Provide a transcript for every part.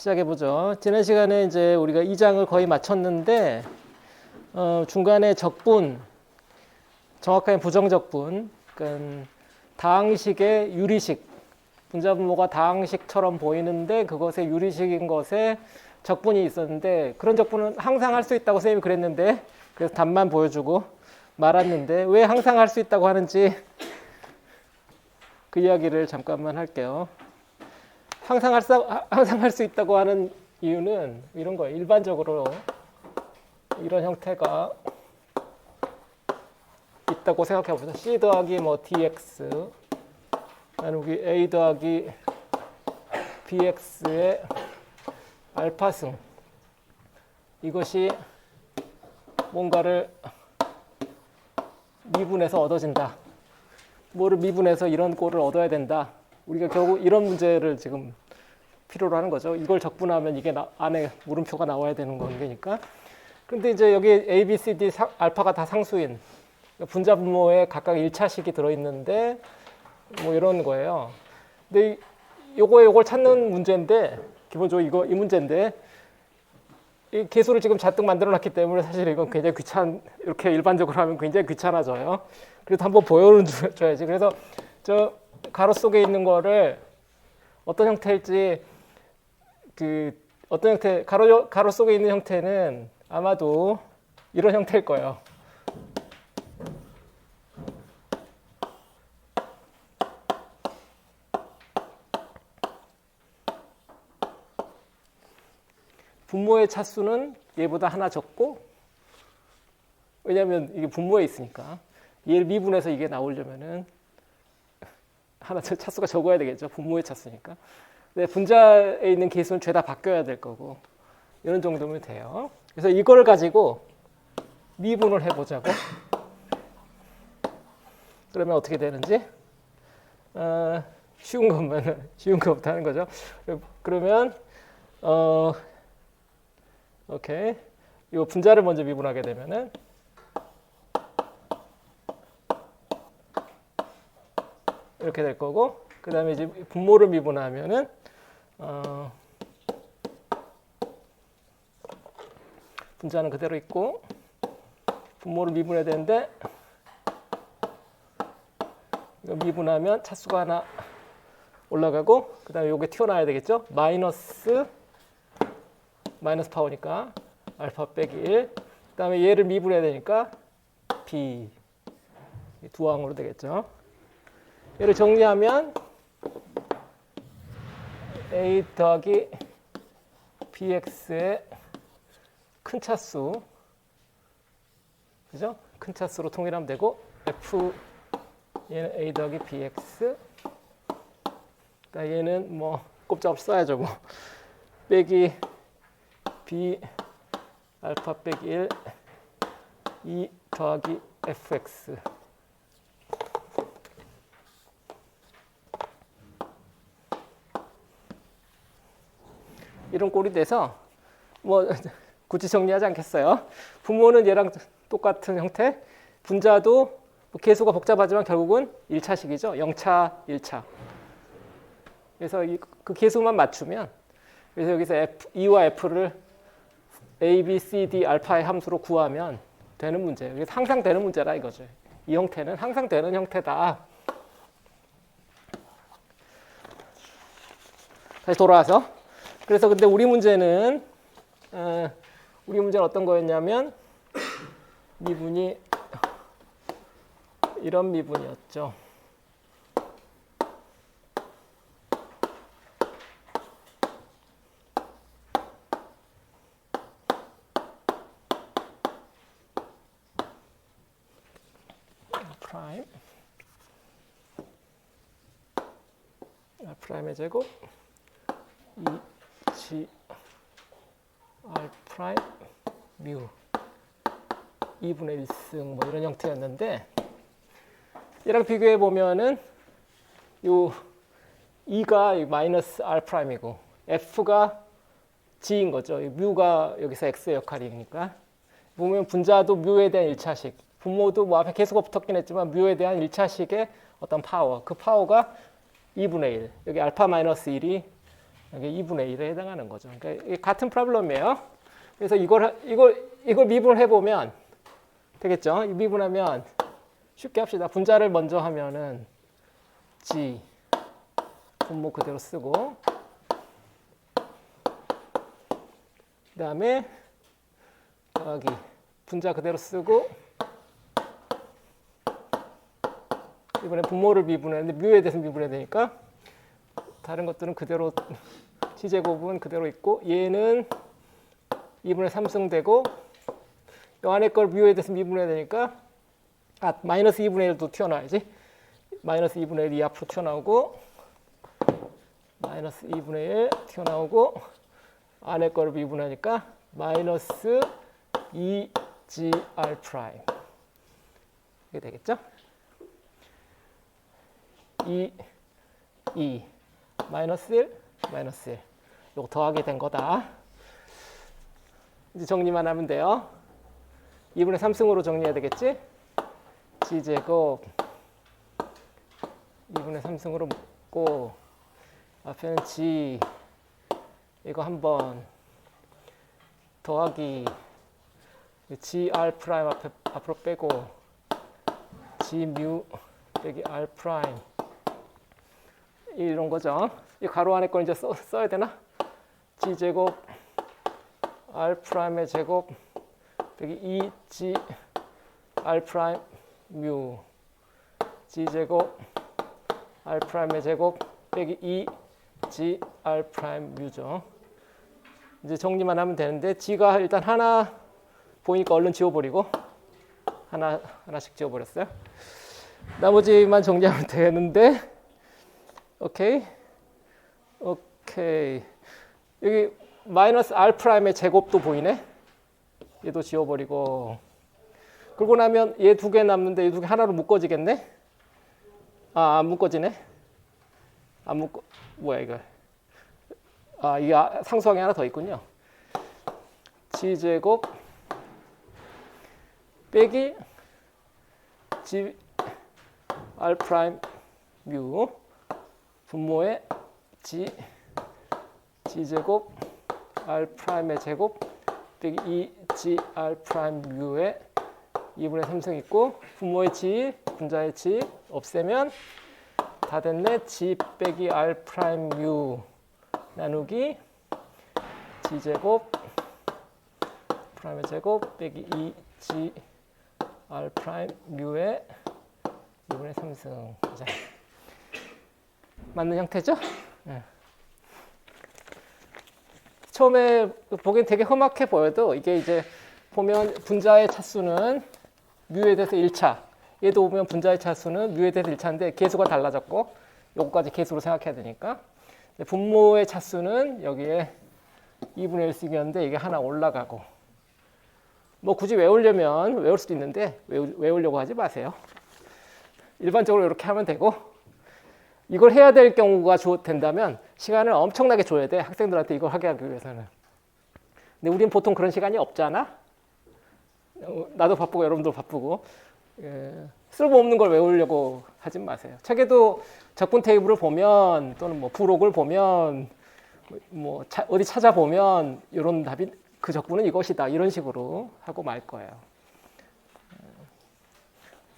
시작해보죠. 지난 시간에 이제 우리가 2장을 거의 마쳤는데, 중간에 적분, 정확하게 부정적분, 그러니까 다항식의 유리식, 분자분모가 다항식처럼 보이는데 그것의 유리식인 것에 적분이 있었는데, 그런 적분은 항상 할 수 있다고 선생님이 그랬는데, 그래서 답만 보여주고 말았는데, 왜 항상 할 수 있다고 하는지 그 이야기를 잠깐만 할게요. 항상 할 수 있다고 하는 이유는 이런 거예요. 일반적으로 이런 형태가 있다고 생각해 보세요. C 더하기 뭐 dx, 여기 A 더하기 bx의 알파승. 이것이 뭔가를 미분해서 얻어진다. 뭐를 미분해서 이런 꼴을 얻어야 된다. 우리가 결국 이런 문제를 지금 필요로 하는 거죠. 이걸 적분하면 이게 안에 물음표가 나와야 되는 거니까. 그런데 이제 여기 A, B, C, D 알파가 다 상수인 분자 분모에 각각 1차식이 들어있는데 뭐 이런 거예요. 근데 요걸 찾는 문제인데 기본적으로 이 문제인데 이 계수를 지금 잔뜩 만들어 놨기 때문에 사실 이건 굉장히 이렇게 일반적으로 하면 굉장히 귀찮아져요. 그래도 한번 보여줘야지. 그래서 저 가로 속에 있는 거를 어떤 형태일지 어떤 형태 가로 속에 있는 형태는 아마도 이런 형태일 거예요. 분모의 차수는 얘보다 하나 적고, 왜냐하면 이게 분모에 있으니까 얘를 미분해서 이게 나오려면은 하나 차수가 적어야 되겠죠. 분모의 차수니까. 근데 분자에 있는 계수는 죄다 바뀌어야 될 거고, 이런 정도면 돼요. 그래서 이걸 가지고 미분을 해보자고. 그러면 어떻게 되는지 쉬운 것부터 하는 거죠. 그러면 오케이, 이 분자를 먼저 미분하게 되면은 이렇게 될 거고, 그 다음에 이제 분모를 미분하면은 분자는 그대로 있고 분모를 미분해야 되는데, 이거 미분하면 차수가 하나 올라가고, 그 다음에 요게 튀어나와야 되겠죠. 마이너스 파워니까 알파 빼기 1. 그 다음에 얘를 미분해야 되니까 b 두 항으로 되겠죠. 얘를 정리하면 a 더하기 bx의 큰 차수, 그죠? 큰 차수로 통일하면 되고, f 얘는 a 더하기 bx, 그러니까 얘는 뭐 꼼짝없이 써야죠. 뭐 빼기 b 알파 빼기 1 2 더하기 fx. 이런 꼴이 돼서 뭐 굳이 정리하지 않겠어요. 분모는 얘랑 똑같은 형태, 분자도 뭐 계수가 복잡하지만 결국은 1차식이죠. 0차, 1차. 그래서 그 계수만 맞추면, 그래서 여기서 E와 F를 A, B, C, D 알파의 함수로 구하면 되는 문제예요. 그래서 항상 되는 문제라 이거죠. 이 형태는 항상 되는 형태다. 다시 돌아와서, 그래서 근데 우리 문제는 어떤 거였냐면 미분이 이런 미분이었죠. 프라임의 제곱 2g r 프라임 뮤 2분의 1승 뭐 이런 형태였는데, 얘랑 비교해 보면은 요 2가 마이너스 r 프라임이고 f가 g인 거죠. 뮤가 여기서 x의 역할이니까. 보면 분자도 뮤에 대한 1차식, 분모도 뭐 앞에 계수가 붙었긴 했지만 뮤에 대한 1차식의 어떤 파워, 그 파워가 2분의 1. 여기 알파 마이너스 1이 이게 2분의 1에 해당하는 거죠. 그러니까 이게 같은 프로블럼이에요. 그래서 이걸 미분해 보면 되겠죠. 미분하면 쉽게 합시다. 분자를 먼저 하면은 G 분모 그대로 쓰고 그 다음에 더하기 분자 그대로 쓰고 이번에 분모를 미분했는데 뮤에 대해서 미분해야 되니까 다른 것들은 그대로 G제곱은 그대로 있고 얘는 2분의 3승되고 이 안에 걸 뮤에 대해서 미분해야 되니까 마이너스 2분의 1도 튀어나와야지. 마이너스 2분의 1이 앞으로 튀어나오고 마이너스 2분의 1 튀어나오고 안에 거를 미분하니까 마이너스 2gr 프라임 이게 되겠죠? 2 마이너스 1 마이너스 1 요거 더하게 된 거다. 이제 정리만 하면 돼요. 2분의 3승으로 정리해야 되겠지? G제곱 2분의 3승으로 묶고 앞에는 G 이거 한번 더하기 GR 프라임 앞으로 빼고 G 뮤 빼기 R 프라임 이런 거죠. 이 가로 안에 걸 이제 써야 되나? G제곱 R 프라임의 제곱 빼기 2G R 프라임 뮤 G제곱 R 프라임의 제곱 빼기 2G R 프라임 뮤죠. 이제 정리만 하면 되는데 G가 일단 하나 보이니까 얼른 지워버리고 하나씩 지워버렸어요. 나머지만 정리하면 되는데 오케이 여기 마이너스 R 프라임의 제곱도 보이네. 얘도 지워버리고 그러고 나면 얘 두 개 남는데 얘 두 개 하나로 묶어지겠네. 안 묶어지네. 안 묶어 뭐야 이거. 이게 상수항이 하나 더 있군요. G제곱 빼기 G R 프라임 뮤 분모의 G제곱 R 프라임의 제곱 빼기 2G R 프라임 뮤의 2분의 3승 있고 분모의 G 분자의 G 없애면 다 됐네. G 빼기 R 프라임 뮤 나누기 G제곱 프라임의 제곱 빼기 2G R 프라임 뮤의 2분의 3승 맞는 형태죠? 네. 처음에 보기엔 되게 험악해 보여도 이게 이제 보면 분자의 차수는 뮤에 대해서 1차 얘도 보면 분자의 차수는 뮤에 대해서 1차인데 개수가 달라졌고 요거까지 개수로 생각해야 되니까 분모의 차수는 여기에 2분의 1씩이었는데 이게 하나 올라가고 뭐 굳이 외우려면 외울 수도 있는데 외우려고 하지 마세요. 일반적으로 이렇게 하면 되고 이걸 해야 될 경우가 된다면 시간을 엄청나게 줘야 돼. 학생들한테 이걸 하게 하기 위해서는. 근데 우린 보통 그런 시간이 없잖아. 나도 바쁘고 여러분도 바쁘고 쓸모없는 걸 외우려고 하지 마세요. 책에도 적분 테이블을 보면 또는 뭐 부록을 보면 뭐 어디 찾아보면 이런 답이 그 적분은 이것이다 이런 식으로 하고 말 거예요.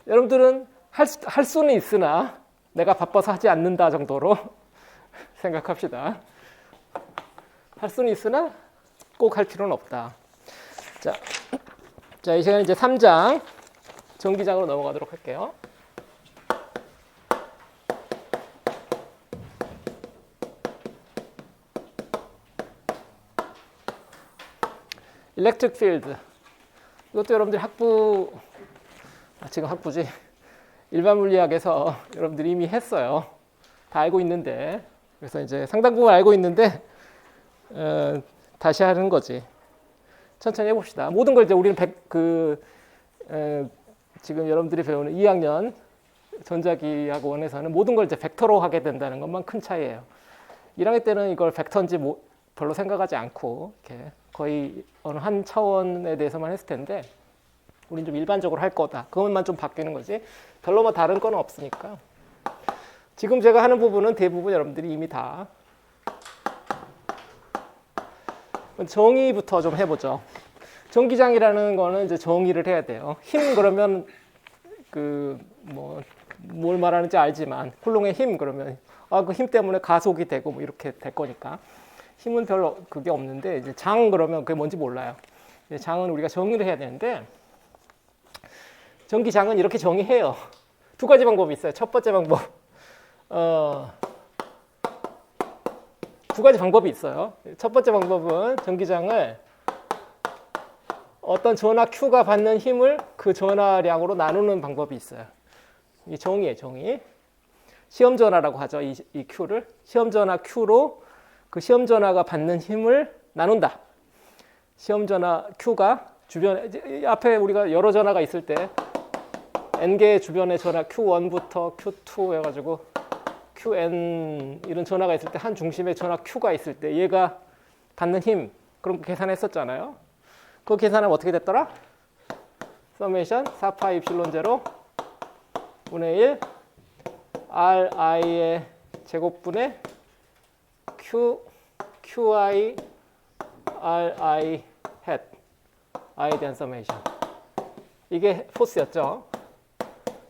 여러분들은 할 수는 있으나 내가 바빠서 하지 않는다 정도로 생각합시다. 할 수는 있으나 꼭 할 필요는 없다. 자, 이 시간에 이제 3장 전기장으로 넘어가도록 할게요. 일렉트릭 필드. 이것도 여러분들이 지금 학부지. 일반 물리학에서 여러분들이 이미 했어요. 다 알고 있는데. 그래서 이제 상당 부분 알고 있는데 다시 하는 거지. 천천히 해봅시다. 모든 걸 이제 우리는 지금 여러분들이 배우는 2학년 전자기학원에서는 모든 걸 이제 벡터로 하게 된다는 것만 큰 차이예요. 1학년 때는 이걸 벡터인지 별로 생각하지 않고 이렇게 거의 어느 한 차원에 대해서만 했을 텐데 우린 좀 일반적으로 할 거다. 그것만 좀 바뀌는 거지. 별로 뭐 다른 건 없으니까. 지금 제가 하는 부분은 대부분 여러분들이 이미 다 정의부터 좀 해보죠. 전기장이라는 거는 이제 정의를 해야 돼요. 힘 그러면 뭘 말하는지 알지만 쿨롱의 힘 그러면 그 힘 때문에 가속이 되고 뭐 이렇게 될 거니까 힘은 별로 그게 없는데 이제 장 그러면 그게 뭔지 몰라요. 장은 우리가 정의를 해야 되는데 전기장은 이렇게 정의해요. 두 가지 방법이 있어요. 첫 번째 방법 두 가지 방법이 있어요. 첫 번째 방법은 전기장을 어떤 전하 Q가 받는 힘을 그 전하량으로 나누는 방법이 있어요. 이게 정의예요, 정의. 시험 전하라고 하죠, 이 Q를. 시험 전하 Q로 그 시험 전하가 받는 힘을 나눈다. 시험 전하 Q가 주변에, 앞에 우리가 여러 전하가 있을 때 N개의 주변에 전하 Q1부터 Q2 해가지고 QN 이런 전하가 있을 때 한 중심에 전하 Q가 있을 때 얘가 받는 힘 그런 거 계산했었잖아요. 그 계산하면 어떻게 됐더라? 서메이션 4파이 입실론 제로 분의 1 RI의 제곱분의 QI RI 햇 I에 대한 서메이션. 이게 포스였죠.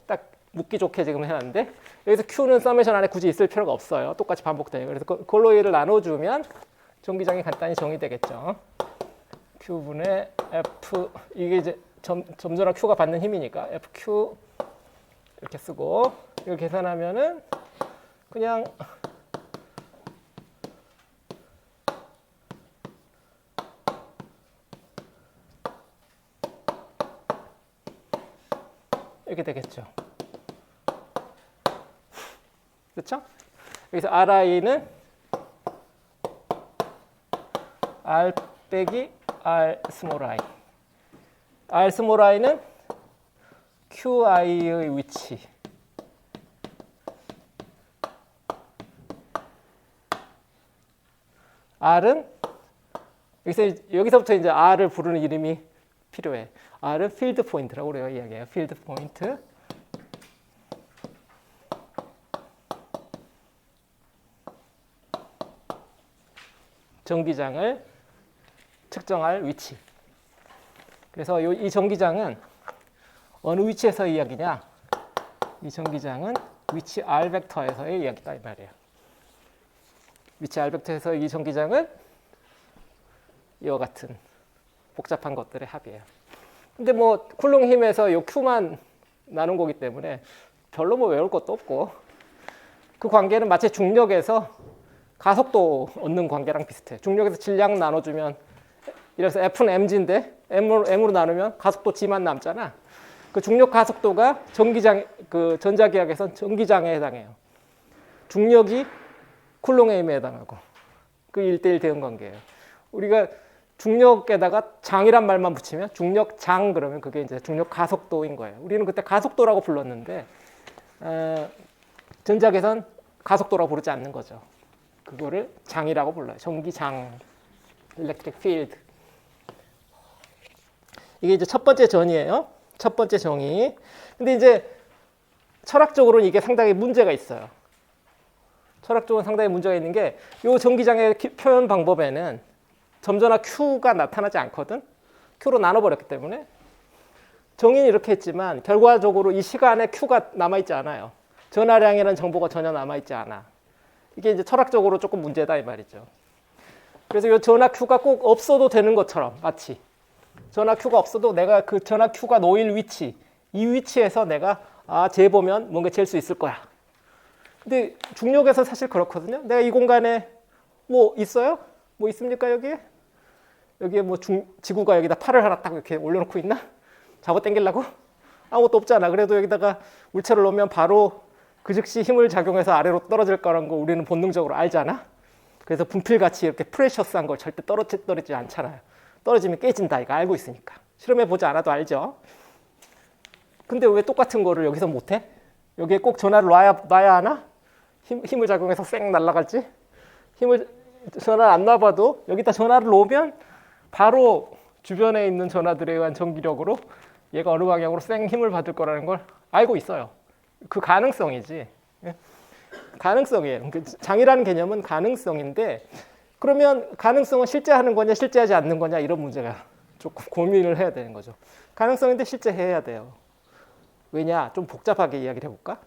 딱 묻기 좋게 지금 해놨는데 여기서 Q는 서메이션 안에 굳이 있을 필요가 없어요. 똑같이 반복돼요. 그래서 그걸로 얘를 나눠주면 전기장이 간단히 정의되겠죠. Q분의 F 이게 이제 점전하 Q가 받는 힘이니까 FQ 이렇게 쓰고 이걸 계산하면은 그냥 이렇게 되겠죠. 그렇죠? 여기서 RI는 R 빼기 R 스몰 i. R 스몰 i는 QI의 위치. R은 여기서부터 이제 R을 부르는 이름이 필요해. R은 필드 포인트라고 우리가 이야기해요. 필드 포인트. 전기장을 측정할 위치. 그래서 이 전기장은 어느 위치에서 이야기냐? 이 전기장은 위치 R 벡터에서의 이야기다 이 말이에요. 위치 R 벡터에서 이 전기장은 이와 같은 복잡한 것들의 합이에요. 근데 뭐 쿨롱 힘에서 요 Q만 나눈 거기 때문에 별로 뭐 외울 것도 없고 그 관계는 마치 중력에서 가속도 얻는 관계랑 비슷해. 중력에서 질량 나눠주면 이래서 F는 mg인데 m으로 나누면 가속도 g만 남잖아. 그 중력 가속도가 그 전자기학에선 전기장에 해당해요. 중력이 쿨롱의 힘에 해당하고 그 1대1 대응 관계예요. 우리가 중력에다가 장이란 말만 붙이면 중력장 그러면 그게 이제 중력 가속도인 거예요. 우리는 그때 가속도라고 불렀는데 전자계선 가속도라고 부르지 않는 거죠. 그거를 장이라고 불러요. 전기장, electric field. 이게 이제 첫 번째 전이에요. 첫 번째 정의. 근데 이제 철학적으로는 이게 상당히 문제가 있어요. 철학적으로 상당히 문제가 있는 게 이 전기장의 표현 방법에는 점전하 Q가 나타나지 않거든. Q로 나눠버렸기 때문에. 정의는 이렇게 했지만 결과적으로 이 시간에 Q가 남아있지 않아요. 전하량이라는 정보가 전혀 남아있지 않아. 이게 이제 철학적으로 조금 문제다 이 말이죠. 그래서 이 전하 Q가 꼭 없어도 되는 것처럼 마치 전하 Q가 없어도 내가 그 전하 Q가 놓일 위치 이 위치에서 내가 재보면 뭔가 잴 수 있을 거야. 근데 중력에서 사실 그렇거든요. 내가 이 공간에 뭐 있어요? 뭐 있습니까 여기에? 여기에 뭐 지구가 여기다 팔을 하나 딱 이렇게 올려놓고 있나? 잡아 당기려고? 아무것도 없잖아. 그래도 여기다가 물체를 놓으면 바로 그 즉시 힘을 작용해서 아래로 떨어질 거라는 거 우리는 본능적으로 알잖아. 그래서 분필같이 이렇게 프레셔스한 걸 절대 떨어지지 않잖아요. 떨어지면 깨진다 이거 알고 있으니까. 실험해보지 않아도 알죠. 근데 왜 똑같은 거를 여기서 못해? 여기에 꼭 전하를 놔야 하나? 힘을 작용해서 쌩 날아갈지? 전화를 안 놔봐도 여기다 전화를 놓으면 바로 주변에 있는 전하들에 의한 전기력으로 얘가 어느 방향으로 쌩 힘을 받을 거라는 걸 알고 있어요. 그 가능성이지. 가능성이에요. 장이라는 개념은 가능성인데 그러면 가능성은 실제하는 거냐 실제하지 않는 거냐 이런 문제가 조금 고민을 해야 되는 거죠. 가능성인데 실제해야 돼요. 왜냐? 좀 복잡하게 이야기를 해볼까?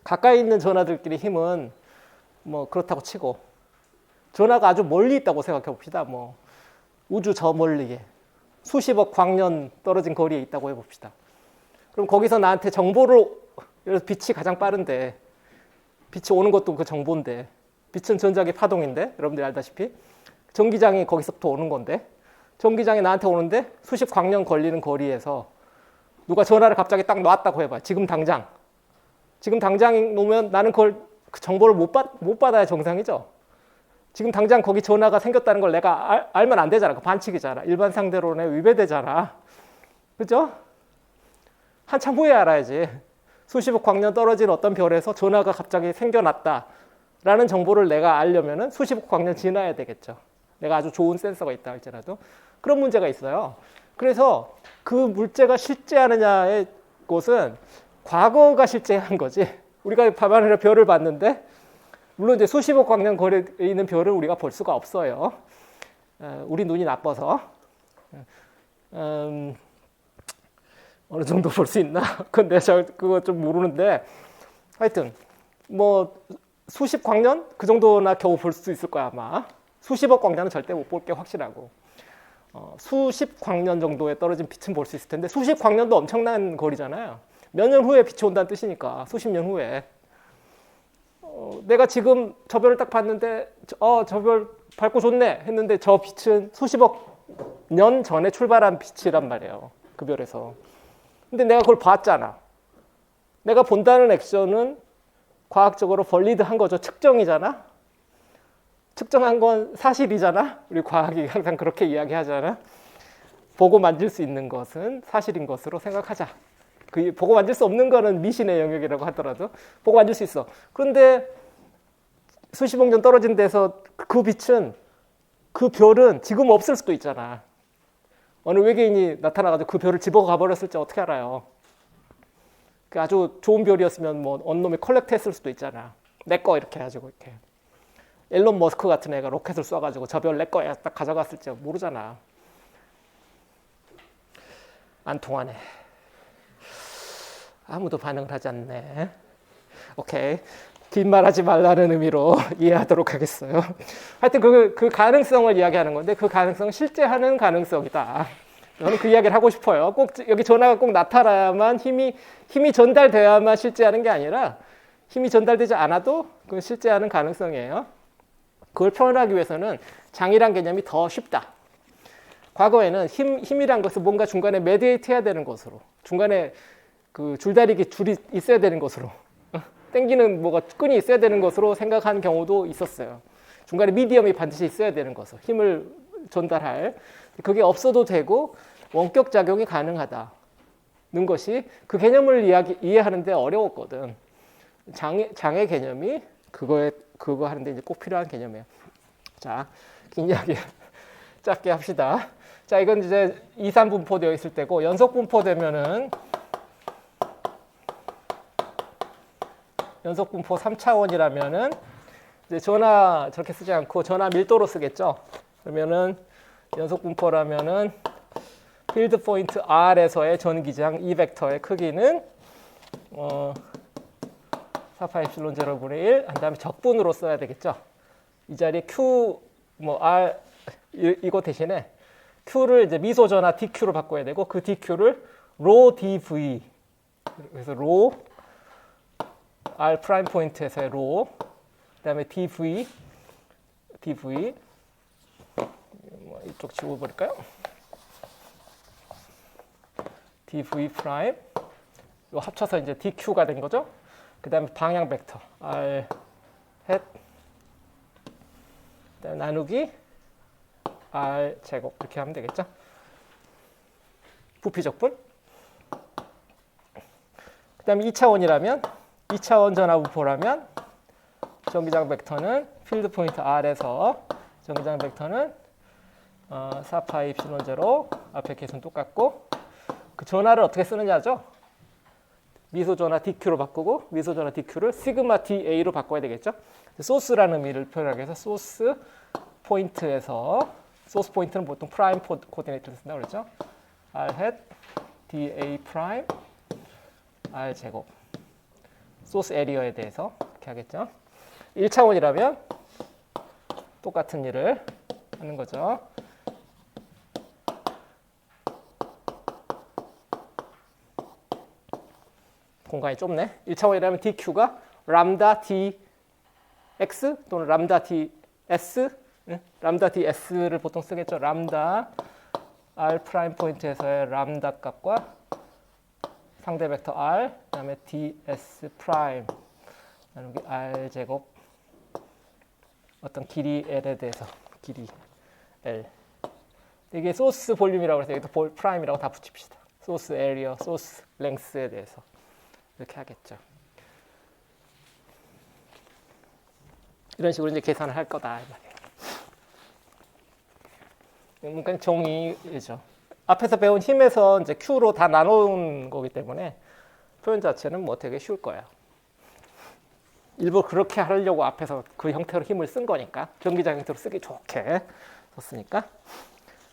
가까이 있는 전하들끼리 힘은 뭐 그렇다고 치고 전하가 아주 멀리 있다고 생각해 봅시다. 뭐 우주 저 멀리에 수십억 광년 떨어진 거리에 있다고 해봅시다. 그럼 거기서 나한테 정보를, 빛이 가장 빠른데 빛이 오는 것도 그 정보인데, 빛은 전자기 파동인데 여러분들이 알다시피 전기장이 거기서부터 오는 건데, 전기장이 나한테 오는데 수십 광년 걸리는 거리에서 누가 전화를 갑자기 딱 놨다고 해봐. 지금 당장 놓으면 나는 그 정보를 못 받아야 정상이죠. 지금 당장 거기 전화가 생겼다는 걸 내가 알면 안 되잖아. 그 반칙이잖아. 일반 상대론에 위배되잖아. 그죠? 한참 후에 알아야지. 수십억 광년 떨어진 어떤 별에서 전화가 갑자기 생겨났다라는 정보를 내가 알려면은 수십억 광년 지나야 되겠죠. 내가 아주 좋은 센서가 있다 할지라도. 그런 문제가 있어요. 그래서 그 물체가 실제하느냐의 것은 과거가 실제한 거지. 우리가 밤하늘에 별을 봤는데, 물론 이제 수십억 광년 거리에 있는 별을 우리가 볼 수가 없어요. 우리 눈이 나빠서. 어느 정도 볼 수 있나? 근데 저 그거 좀 모르는데, 하여튼 뭐 수십 광년 그 정도나 겨우 볼 수 있을 거야 아마. 수십억 광년은 절대 못 볼 게 확실하고, 수십 광년 정도에 떨어진 빛은 볼 수 있을 텐데, 수십 광년도 엄청난 거리잖아요. 몇 년 후에 빛이 온다는 뜻이니까, 수십 년 후에. 내가 지금 저 별을 딱 봤는데, 저 별 밝고 좋네 했는데 저 빛은 수십억 년 전에 출발한 빛이란 말이에요. 그 별에서. 근데 내가 그걸 봤잖아. 내가 본다는 액션은 과학적으로 벌리드한 거죠. 측정이잖아. 측정한 건 사실이잖아. 우리 과학이 항상 그렇게 이야기하잖아. 보고 만질 수 있는 것은 사실인 것으로 생각하자. 그 보고 만질 수 없는 거는 미신의 영역이라고 하더라도 보고 만질 수 있어. 그런데 수십억 년 떨어진 데서 그 빛은, 그 별은 지금 없을 수도 있잖아. 어느 외계인이 나타나가지고 그 별을 집어가 버렸을지 어떻게 알아요? 그 아주 좋은 별이었으면 뭐 어느 놈이 컬렉트했을 수도 있잖아. 내 거 이렇게 해가지고 이렇게. 앨런 머스크 같은 애가 로켓을 쏴가지고 저 별 내 거야 딱 가져갔을지 모르잖아. 안 통하네. 아무도 반응을 하지 않네. 오케이. 긴 말하지 말라는 의미로 이해하도록 하겠어요. 하여튼 그 가능성을 이야기하는 건데, 그 가능성은 실제하는 가능성이다. 저는 그 이야기를 하고 싶어요. 꼭 여기 전화가 꼭 나타나야만 힘이 전달돼야만 실제하는 게 아니라, 힘이 전달되지 않아도 그건 실제하는 가능성이에요. 그걸 표현하기 위해서는 장이란 개념이 더 쉽다. 과거에는 힘이란 것은 뭔가 중간에 메디에이트 해야 되는 것으로, 중간에 그 줄다리기 줄이 있어야 되는 것으로, 땡기는 뭐가 끈이 있어야 되는 것으로 생각한 경우도 있었어요. 중간에 미디엄이 반드시 있어야 되는 것으로, 힘을 전달할. 그게 없어도 되고 원격 작용이 가능하다는 것이, 그 개념을 이해하는데 어려웠거든. 장의 개념이 그거 하는데 이제 꼭 필요한 개념이에요. 자, 긴 이야기 짧게 합시다. 자, 이건 이제 2, 3분포 되어 있을 때고, 연속 분포 되면은 연속 분포 3차원이라면은 이제 전하 저렇게 쓰지 않고 전하 밀도로 쓰겠죠. 그러면은 연속 분포라면은 필드 포인트 R에서의 전기장 E 벡터의 크기는 4파이 엡실론 0분의 1, 한 다음에 적분으로 써야 되겠죠. 이 자리에 Q 뭐 R 이거 대신에 Q를 이제 미소 전하 DQ로 바꿔야 되고, 그 DQ를 로 DV, 그래서 로 R 프라임 포인트에서의 로, 그다음에 DV 이쪽 지워버릴까요? DV 프라임 이거 합쳐서 이제 DQ가 된 거죠. 그다음에 방향 벡터 R 헷, 그다음에 나누기 R 제곱 이렇게 하면 되겠죠. 부피 적분. 그다음에 2차원이라면 2차원 전하분포라면 전기장 벡터는 필드 포인트 R에서 전기장 벡터는 4파이 입실론 제로, 앞에 계수는 똑같고, 그 전하를 어떻게 쓰느냐죠. 미소전화 DQ로 바꾸고 미소전화 DQ를 시그마 DA로 바꿔야 되겠죠. 소스라는 의미를 표현하기 위해서 소스 포인트에서 소스 포인트는 보통 프라임 코디네이터를 쓴다고 그랬죠. R hat DA 프라임 R 제곱 소스 에리어에 대해서 이렇게 하겠죠. 1차원이라면 똑같은 일을 하는 거죠. 공간이 좁네. 1차원이라면 DQ가 람다 DX 또는 람다 DS 람다 DS를 보통 쓰겠죠. 람다 R 프라임 포인트에서의 람다 값과 상대 벡터 R 그다음에 DS 프라임 나누기 R 제곱 어떤 길이 L에 대해서 길이 L 이게 소스 볼륨이라고 해서 여기도 프라임이라고 다 붙입시다. 소스 에리어, 소스 랭스에 대해서 이렇게 하겠죠. 이런 식으로 이제 계산을 할 거다 이 말이에요. 그러니까 정의죠. 앞에서 배운 힘에서 이제 Q로 다 나눈 거기 때문에 표현 자체는 뭐 되게 쉬울 거예요. 일부러 그렇게 하려고 앞에서 그 형태로 힘을 쓴 거니까 전기장 형태로 쓰기 좋게 썼으니까.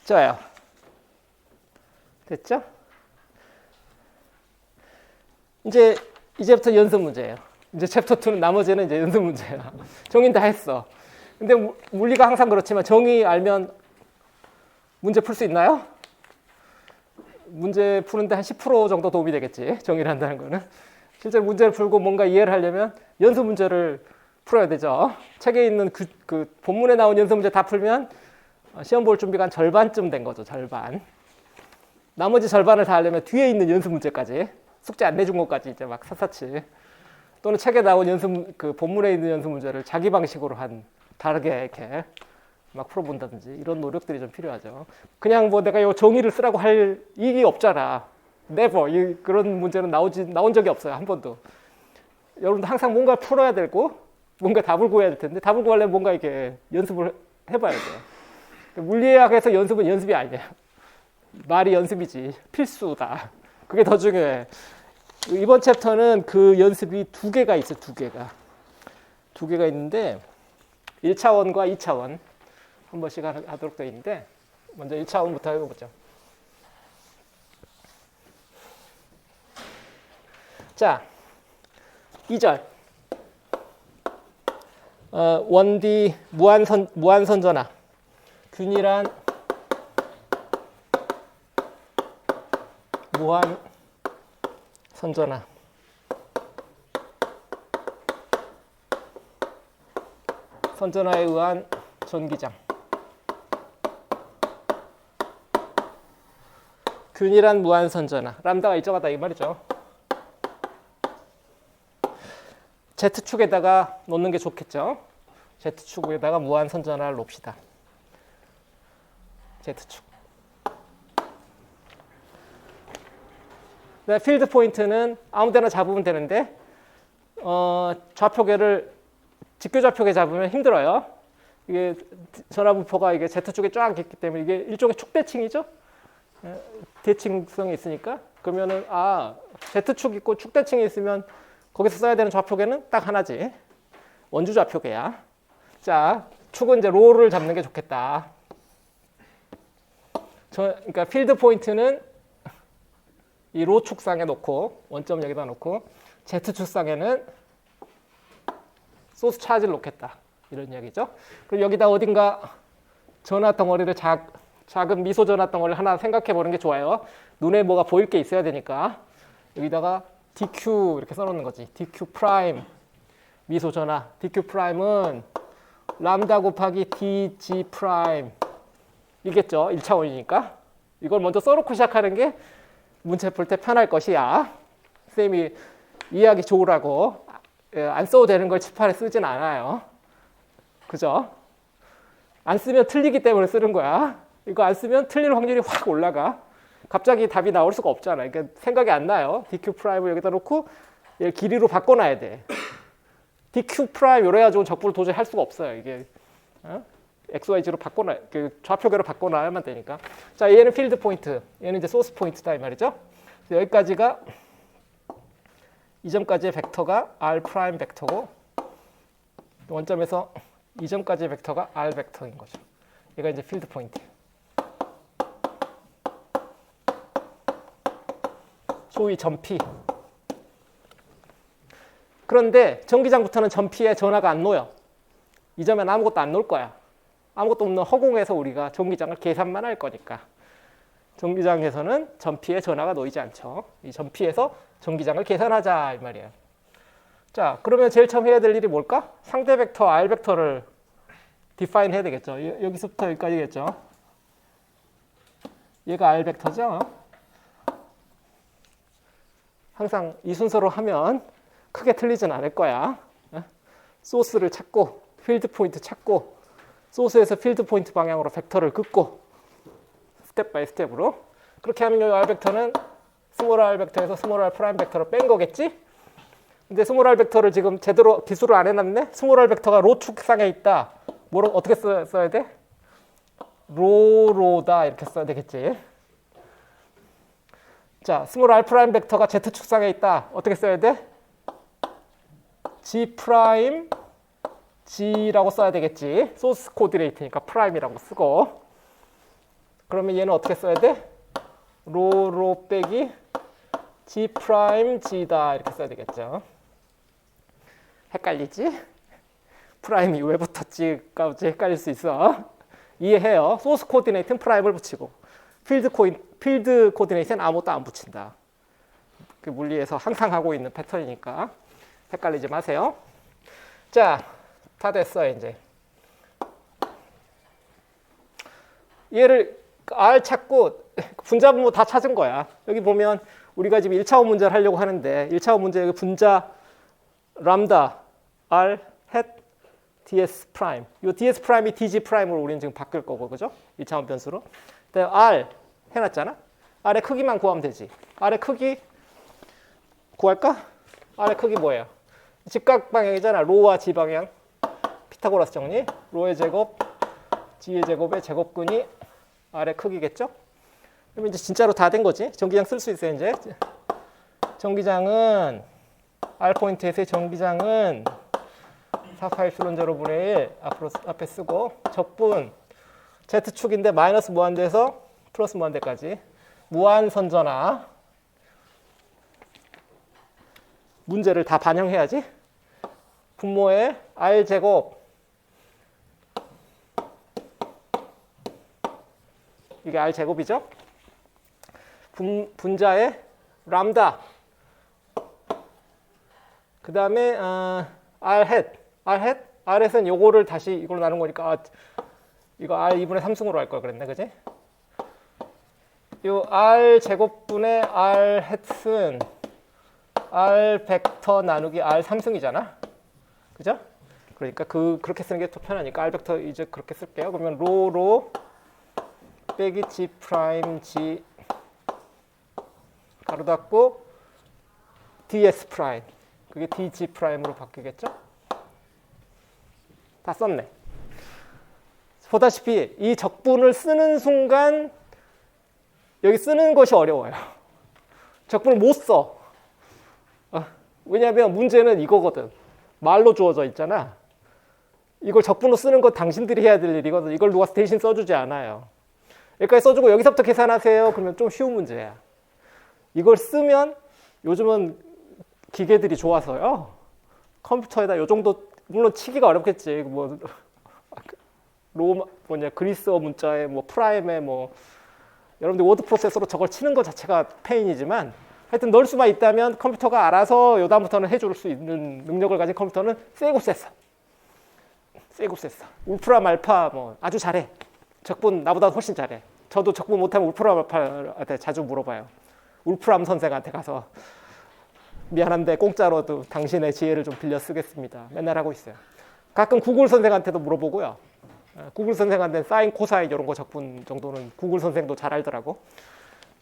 좋아요. 됐죠? 이제부터 연습 문제예요. 이제 챕터 2는 나머지는 이제 연습 문제예요. 정의는 다 했어. 근데 물리가 항상 그렇지만 정의 알면 문제 풀 수 있나요? 문제 푸는데 한 10% 정도 도움이 되겠지. 정의를 한다는 거는. 실제로 문제를 풀고 뭔가 이해를 하려면 연습 문제를 풀어야 되죠. 책에 있는 그 본문에 나온 연습 문제 다 풀면 시험 볼 준비가 한 절반쯤 된 거죠. 절반. 나머지 절반을 다 하려면 뒤에 있는 연습 문제까지 숙제 안 내준 것까지 이제 막 샅샅이 또는 책에 나온 그 본문에 있는 연습 문제를 자기 방식으로 다르게 이렇게 막 풀어본다든지 이런 노력들이 좀 필요하죠. 그냥 뭐 내가 이 정의를 쓰라고 할 일이 없잖아. never 그런 문제는 나온 적이 없어요. 한 번도. 여러분도 항상 뭔가 풀어야 되고 뭔가 답을 구해야 될 텐데 답을 구하려면 뭔가 이렇게 연습을 해봐야 돼요. 물리학에서 연습은 연습이 아니에요. 말이 연습이지. 필수다. 그게 더 중요해. 이번 챕터는 그 연습이 두 개가 있어요. 두 개가 있는데 1차원과 2차원 한 번씩 하도록 되어 있는데 먼저 1차원부터 해보죠. 자, 2절 1D 무한선전화 균일한 무한선전화 선전화에 의한 전기장 균일한 무한선전화 람다가 일정하다 이 말이죠. Z축에다가 놓는 게 좋겠죠. Z축에다가 무한선전화를 놓읍시다. Z축. 네, 필드 포인트는 아무 데나 잡으면 되는데 좌표계를 직교좌표계 잡으면 힘들어요. 이게 전화부포가 이게 Z축에 쫙 있기 때문에 이게 일종의 축대칭이죠. 대칭성이 있으니까 그러면은 Z축 있고 축대칭이 있으면 거기서 써야 되는 좌표계는 딱 하나지. 원주 좌표계야. 자, 축은 이제 로를 잡는 게 좋겠다. 그러니까 필드 포인트는 이 로 축상에 놓고 원점 여기다 놓고 Z 축상에는 소스 차지를 놓겠다. 이런 이야기죠. 그리고 여기다 어딘가 전화 덩어리를 작은 미소 전화 덩어리를 하나 생각해 보는 게 좋아요. 눈에 뭐가 보일 게 있어야 되니까 여기다가 DQ 이렇게 써놓는 거지. DQ 프라임 미소 전화. DQ 프라임은 람다 곱하기 DG 프라임 이겠죠. 1차원이니까. 이걸 먼저 써놓고 시작하는 게 문제 풀 때 편할 것이야. 쌤이 이해하기 좋으라고 안 써도 되는 걸 칠판에 쓰진 않아요. 그죠? 안 쓰면 틀리기 때문에 쓰는 거야. 이거 안 쓰면 틀릴 확률이 확 올라가. 갑자기 답이 나올 수가 없잖아. 그러니까 생각이 안 나요. DQ 프라임을 여기다 놓고 얘를 길이로 바꿔놔야 돼. DQ 프라임 이래 가지고 적분을 도저히 할 수가 없어요. 이게 XYZ로 그 좌표계로 바꿔놔야만 되니까. 자, 얘는 필드 포인트, 얘는 이제 소스 포인트다 이 말이죠. 여기까지가 이 점까지의 벡터가 r 프라임 벡터고 원점에서 이 점까지의 벡터가 r 벡터인 거죠. 얘가 이제 필드 포인트. 소위 점피. 그런데 전기장부터는 점피에 전하가 안 놓여. 이 점엔 아무것도 안 놓을 거야. 아무것도 없는 허공에서 우리가 전기장을 계산만 할 거니까. 전기장에서는 점피에 전하가 놓이지 않죠. 이 점피에서 전기장을 계산하자 이 말이에요. 자, 그러면 제일 처음 해야 될 일이 뭘까? 상대 벡터 r 벡터를 디파인 해야 되겠죠. 여기서부터 여기까지겠죠. 얘가 r 벡터죠. 항상 이 순서로 하면 크게 틀리진 않을 거야. 소스를 찾고 필드 포인트 찾고 소스에서 필드 포인트 방향으로 벡터를 긋고 스텝 바이 스텝으로 그렇게 하면 이 r 벡터는 스몰 r 벡터에서 스몰 r 프라임 벡터를 뺀 거겠지? 근데 스몰 r 벡터를 지금 제대로 기술을 안 해놨네? 스몰 r 벡터가 로 축상에 있다. 뭐로 어떻게 써야 돼? 로다 이렇게 써야 되겠지? 자, 스몰 r 프라임 벡터가 z 축상에 있다. 어떻게 써야 돼? g 프라임 g라고 써야 되겠지. 소스 코디네이트니까 프라임이라고 쓰고. 그러면 얘는 어떻게 써야 돼? 로 빼기 g 프라임 g다 이렇게 써야 되겠죠. 헷갈리지? 프라임이 왜 붙었지까지 헷갈릴 수 있어. 이해해요. 소스 코디네이트는 프라임을 붙이고 필드 코디네이트는 아무것도 안 붙인다. 그 물리에서 항상 하고 있는 패턴이니까 헷갈리지 마세요. 자, 다 됐어요 이제. 얘를 R 찾고 분자분모 다 찾은 거야. 여기 보면 우리가 지금 1차원 문제를 하려고 하는데 1차원 문제 여기 분자 람다 R 햇 ds 프라임. 이 ds 프라임이 dg 프라임으로 우리는 지금 바뀔 거고, 그죠? 1차원 변수로. R 해놨잖아. R의 크기만 구하면 되지. R의 크기 구할까? R의 크기 뭐예요? 직각 방향이잖아. 로와 g 방향. 피타고라스 정리. 로의 제곱, g의 제곱의 제곱근이 R의 크기겠죠? 그러면 이제 진짜로 다 된 거지. 전기장 쓸 수 있어요, 이제. 전기장은 R 포인트에서의 전기장은 4파입실론0분의 1 앞에 쓰고 적분 Z축인데 마이너스 무한대에서 플러스 무한대까지 무한선전화 문제를 다 반영해야지. 분모에 R제곱 이게 R제곱이죠. 분자에 람다 그 다음에 R햇은 요거를 다시 이걸로 나눈 거니까 이거 R 2분의 3승으로 할 걸 그랬네, 그지? 요 R 제곱분의 R 햇은 R 벡터 나누기 R 3승이잖아, 그죠? 그러니까 그렇게 쓰는 게 더 편하니까 R 벡터 이제 그렇게 쓸게요. 그러면 로 빼기 G 프라임 G 가로 닫고 ds 프라임 그게 dg 프라임으로 바뀌겠죠? 다 썼네. 보다시피 이 적분을 쓰는 순간 여기 쓰는 것이 어려워요. 적분을 못 써. 왜냐하면 문제는 이거거든. 말로 주어져 있잖아. 이걸 적분으로 쓰는 건 당신들이 해야 될 일이거든. 이걸 누가 대신 써주지 않아요. 여기까지 써주고 여기서부터 계산하세요. 그러면 좀 쉬운 문제야. 이걸 쓰면 요즘은 기계들이 좋아서요. 컴퓨터에다 요 정도 물론 치기가 어렵겠지. 뭐 그리스어 문자에 뭐 프라임에 뭐 여러분들 워드 프로세서로 저걸 치는 것 자체가 페인이지만 하여튼 넣을 수만 있다면 컴퓨터가 알아서 요다음부터는 해줄 수 있는 능력을 가진 컴퓨터는 세고 셌어. 울프라 말파 뭐 아주 잘해. 적분 나보다 훨씬 잘해. 저도 적분 못하면 울프라 말파한테 자주 물어봐요. 울프람 선생한테 가서 미안한데 공짜로도 당신의 지혜를 좀 빌려 쓰겠습니다. 맨날 하고 있어요. 가끔 구글 선생한테도 물어보고요. 구글 선생한테는 사인, 코사인 이런 거 적분 정도는 구글 선생도 잘 알더라고.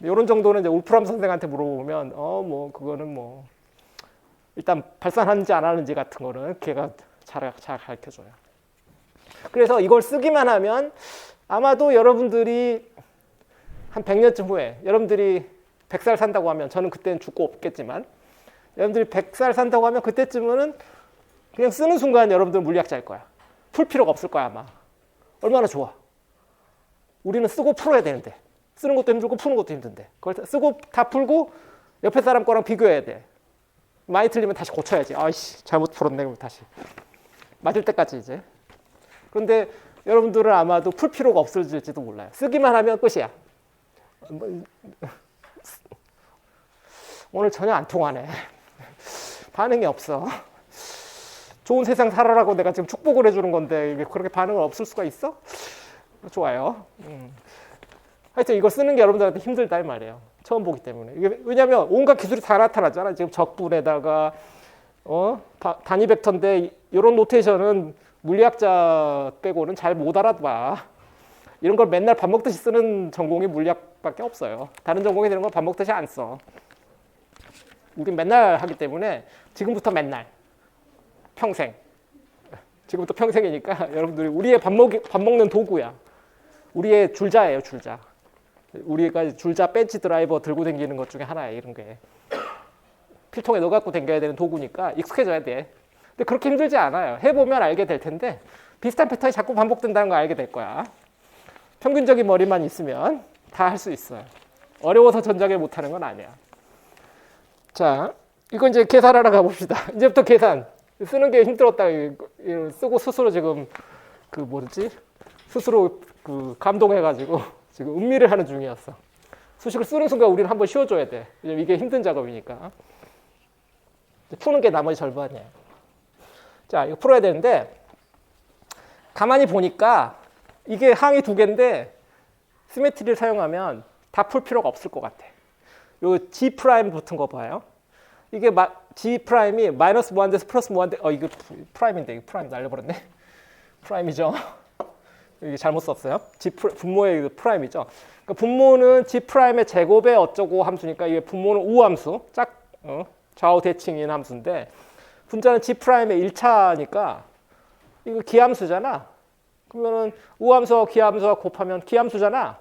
이런 정도는 이제 울프람 선생한테 물어보면 뭐 그거는 뭐 일단 발산하는지 안 하는지 같은 거는 걔가 잘 가르쳐줘요. 그래서 이걸 쓰기만 하면 아마도 여러분들이 한 100년쯤 후에 여러분들이 100살 산다고 하면 저는 그때는 죽고 없겠지만 여러분들이 100살 산다고 하면 그때쯤은 그냥 쓰는 순간 여러분들 물리학자일 거야. 풀 필요가 없을 거야 아마. 얼마나 좋아. 우리는 쓰고 풀어야 되는데 쓰는 것도 힘들고 푸는 것도 힘든데 그걸 쓰고 다 풀고 옆에 사람 거랑 비교해야 돼. 많이 틀리면 다시 고쳐야지. 아이씨 잘못 풀었네. 그럼 다시 맞을 때까지 이제. 그런데 여러분들은 아마도 풀 필요가 없어질지도 몰라요. 쓰기만 하면 끝이야. 오늘 전혀 안 통하네. 반응이 없어. 좋은 세상 살아라고 내가 지금 축복을 해주는 건데 이게 그렇게 반응은 없을 수가 있어? 좋아요. 하여튼 이거 쓰는 게 여러분들한테 힘들다 이 말이에요. 처음 보기 때문에. 이게 왜냐하면 온갖 기술이 다 나타나잖아. 지금 적분에다가 단위 벡터인데 이런 노테이션은 물리학자 빼고는 잘 못 알아봐. 이런 걸 맨날 밥 먹듯이 쓰는 전공이 물리학밖에 없어요. 다른 전공이 되는 건 밥 먹듯이 안 써. 우린 맨날 하기 때문에 지금부터 맨날 평생. 지금부터 평생이니까 여러분들이 우리의 밥 먹는 도구야. 우리의 줄자예요, 줄자. 우리가 줄자 벤치 드라이버 들고 다니는 것 중에 하나예요, 이런 게. 필통에 넣어 갖고 다녀야 되는 도구니까 익숙해져야 돼. 근데 그렇게 힘들지 않아요. 해보면 알게 될 텐데 비슷한 패턴이 자꾸 반복된다는 걸 알게 될 거야. 평균적인 머리만 있으면 다 할 수 있어요. 어려워서 전작을 못하는 건 아니야. 자, 이거 이제 계산하러 가봅시다. 이제부터 계산. 쓰는 게 힘들었다. 쓰고 스스로 지금 스스로 감동해가지고 지금 음미를 하는 중이었어. 수식을 쓰는 순간 우리는 한번 쉬어줘야 돼. 왜냐면 이게 힘든 작업이니까. 푸는 게 나머지 절반이에요. 자, 이거 풀어야 되는데 가만히 보니까 이게 항이 두 개인데 시메트리를 사용하면 다 풀 필요가 없을 것 같아. 요 G' 붙은 거 봐요. 이게 G'이 마이너스 무한대에서 플러스 무한대. 이거 프라임인데 이거 프라임 날려버렸네. 프라임이죠. 이게 잘못 썼어요. 분모의 프라임이죠. 그러니까 분모는 G'의 제곱의 어쩌고 함수니까 이게 분모는 우함수, 좌우 대칭인 함수인데 분자는 G'의 1차니까 이거 기함수잖아. 그러면은 우함수와 기함수와 곱하면 기함수잖아.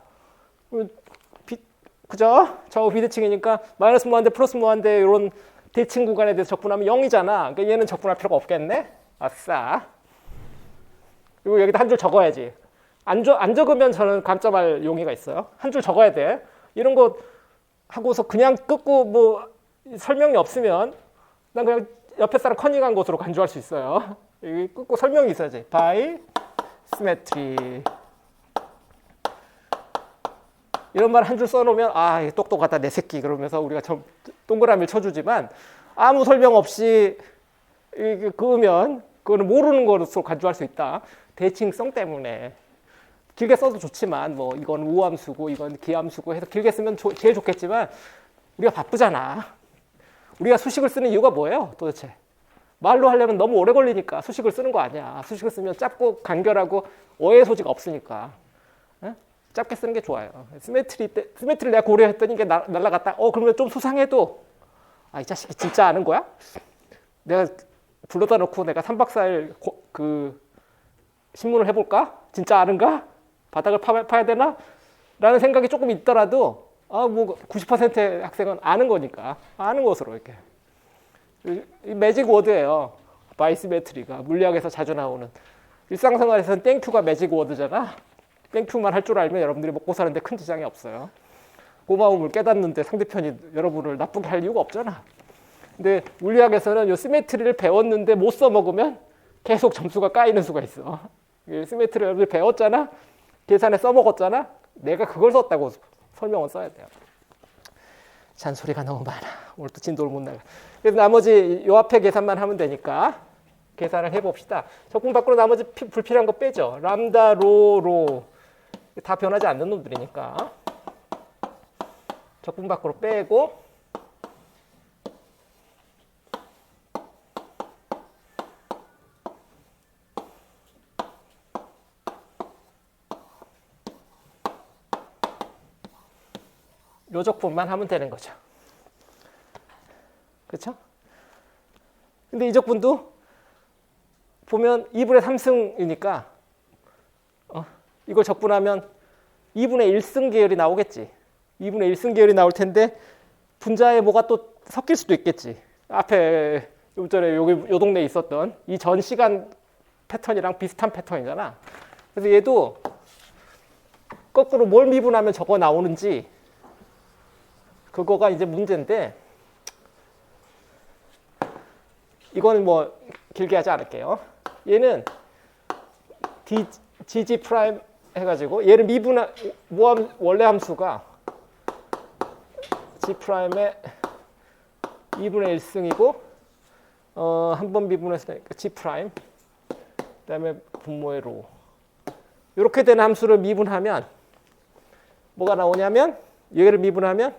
그죠? 좌우 비대칭이니까 마이너스 무한대, 플러스 무한대 이런 대칭 구간에 대해서 적분하면 0이잖아. 그러니까 얘는 적분할 필요가 없겠네. 아싸. 그리고 여기다 한 줄 적어야지. 안 적으면 저는 감점할 용의가 있어요. 한 줄 적어야 돼. 이런 거 하고서 그냥 끊고 뭐 설명이 없으면 난 그냥 옆에 사람 커닝한 것으로 간주할 수 있어요. 여기 끊고 설명이 있어야지. by symmetry. 이런 말 한 줄 써놓으면 이게 똑똑하다 내 새끼 그러면서 우리가 동그라미를 쳐주지만 아무 설명 없이 그으면 그거는 모르는 것으로 간주할 수 있다. 대칭성 때문에. 길게 써도 좋지만 뭐 이건 우함수고 이건 기함수고 해서 길게 쓰면 제일 좋겠지만 우리가 바쁘잖아. 우리가 수식을 쓰는 이유가 뭐예요 도대체? 말로 하려면 너무 오래 걸리니까 수식을 쓰는 거 아니야. 수식을 쓰면 짧고 오해의 소지가 없으니까. 짧게 쓰는 게 좋아요. 시메트리를 내가 고려했더니 이게 날라갔다. 그러면 좀 수상해도 이 자식이 진짜 아는 거야? 내가 불러다 놓고 내가 3박 4일 신문을 해볼까? 진짜 아는가? 바닥을 파야 되나? 라는 생각이 조금 있더라도 뭐 90%의 학생은 아는 거니까 아는 것으로 이렇게 이 매직 워드예요. 바이시메트리가 물리학에서 자주 나오는 일상생활에서는 땡큐가 매직 워드잖아. 땡큐만 할 줄 알면 여러분들이 먹고 사는데 큰 지장이 없어요. 고마움을 깨닫는데 상대편이 여러분을 나쁘게 할 이유가 없잖아. 근데 물리학에서는 이 시메트리를 배웠는데 못 써먹으면 계속 점수가 까이는 수가 있어. 시메트리를 여러분들 배웠잖아. 계산에 써먹었잖아. 내가 그걸 썼다고 설명을 써야 돼요. 잔소리가 너무 많아. 오늘 또 진도를 못 나가. 그래서 나머지 요 앞에 계산만 하면 되니까 계산을 해봅시다. 적분 밖으로 나머지 불필요한 거 빼죠. 람다, 로 다 변하지 않는 놈들이니까 적분 밖으로 빼고 요 적분만 하면 되는 거죠. 그렇죠? 근데 이 적분도 보면 2분의 3승이니까 이걸 적분하면 2분의 1승 계열이 나오겠지. 2분의 1승 계열이 나올 텐데 분자에 뭐가 또 섞일 수도 있겠지. 앞에 좀 전에 여기 요 동네에 있었던 이 전 시간 패턴이랑 비슷한 패턴이잖아. 그래서 얘도 거꾸로 뭘 미분하면 저거 나오는지 그거가 이제 문제인데 이거는 뭐 길게 하지 않을게요. 얘는 GG 프라임 해가지고 얘를 모함 원래 함수가 G 프라임의 2분의 1승이고 한 번 미분했으니까 G 프라임 그다음에 분모의 로 이렇게 된 함수를 미분하면 뭐가 나오냐면 얘를 미분하면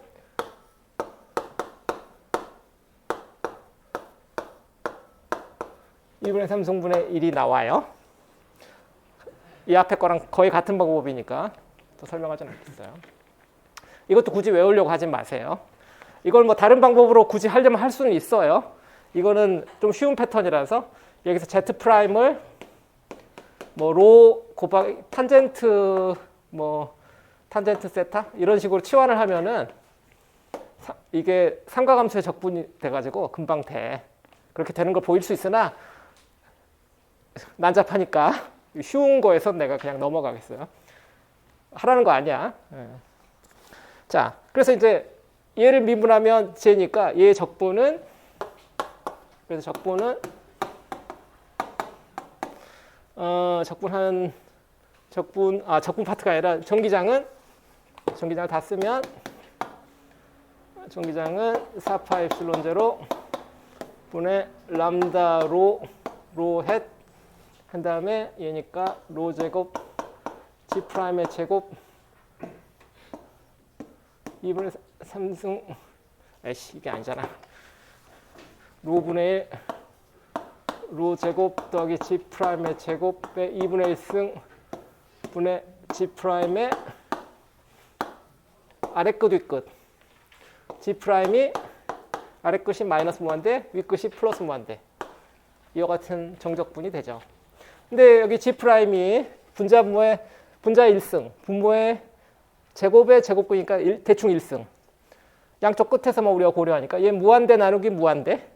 2분의 3승분의 1이 나와요. 이 앞에 거랑 거의 같은 방법이니까 더 설명하지는 않겠어요. 이것도 굳이 외우려고 하진 마세요. 이걸 뭐 다른 방법으로 굳이 하려면 할 수는 있어요. 이거는 좀 쉬운 패턴이라서 여기서 Z 프라임을 뭐 로 곱하기 탄젠트 뭐 탄젠트 세타 이런 식으로 치환을 하면은 이게 삼각함수의 적분이 돼가지고 금방 돼. 그렇게 되는 걸 보일 수 있으나 난잡하니까 쉬운 거에서 내가 그냥 넘어가겠어요. 하라는 거 아니야. 자, 그래서 이제 얘를 미분하면 J니까 얘의 적분은 그래서 적분 파트가 아니라 전기장을 다 쓰면 전기장은 4파 엡실론 제로 분의 람다 로 헷 한 다음에 얘니까 로 제곱 G 프라임의 제곱 2분의 3승 이게 아니잖아. 로분의 1 로 제곱 더하기 G 프라임의 제곱의 2분의 1승 분의 G 프라임의 아래 끝 윗끝 G 프라임이 아래 끝이 마이너스 무한대 윗 끝이 플러스 무한대 이와 같은 정적분이 되죠. 근데 여기 G 프라임이 분자 1승 분모의 제곱의 제곱근이니까 대충 1승 양쪽 끝에서만 우리가 고려하니까 얘 무한대 나누기 무한대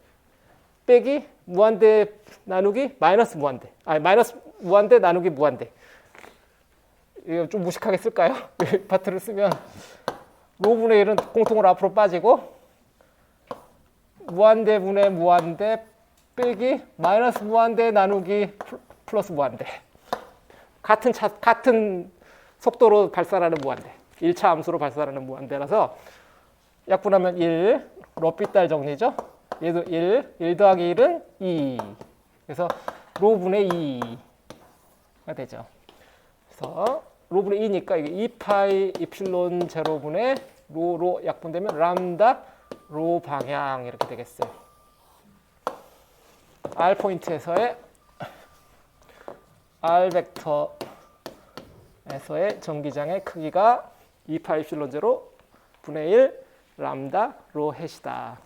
빼기 무한대 나누기 마이너스 무한대 마이너스 무한대 나누기 무한대 이거 좀 무식하게 쓸까요? 이 파트를 쓰면 로분의 1은 공통으로 앞으로 빠지고 무한대 분의 무한대 빼기 마이너스 무한대 나누기 플러스 무한대 같은 속도로 발산하는 무한대 1차 함수로 발산하는 무한대라서 약분하면 1 로피딸 정리죠. 얘도 1 더하기 1은 2 그래서 로분의 2가 되죠. 그래서 로분의 2니까 이게 2파이 이필론 제로분의 로로 약분되면 람다 로 방향 이렇게 되겠어요. R 포인트에서의 R 벡터에서의 전기장의 크기가 2파 이필론 제로 분의 1 람다 로 헷이다.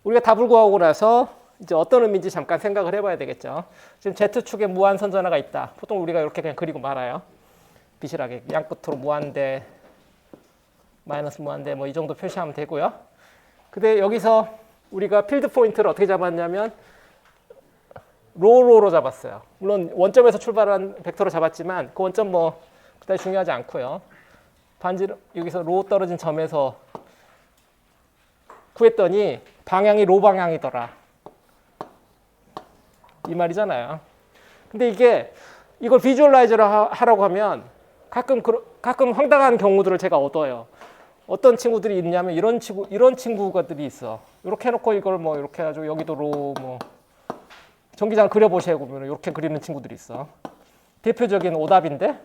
우리가 답을 구하고 나서 이제 어떤 의미인지 잠깐 생각을 해봐야 되겠죠. 지금 Z축에 무한 선전하가 있다. 보통 우리가 이렇게 그냥 그리고 말아요. 비실하게 양끝으로 무한대, 마이너스 무한대 뭐 이 정도 표시하면 되고요. 근데 여기서 우리가 필드 포인트를 어떻게 잡았냐면 로로 잡았어요. 물론 원점에서 출발한 벡터로 잡았지만 그 원점 뭐 그다지 중요하지 않고요. 반지 여기서 로 떨어진 점에서 구했더니 방향이 로 방향이더라. 이 말이잖아요. 근데 이걸 비주얼라이즈를 하라고 하면 가끔 황당한 경우들을 제가 얻어요. 어떤 친구들이 있냐면 이런 친구들이 있어. 이렇게 해놓고 이걸 뭐 이렇게 해가지고 여기도 로 뭐 전기장 그려보시고 보면 이렇게 그리는 친구들이 있어. 대표적인 오답인데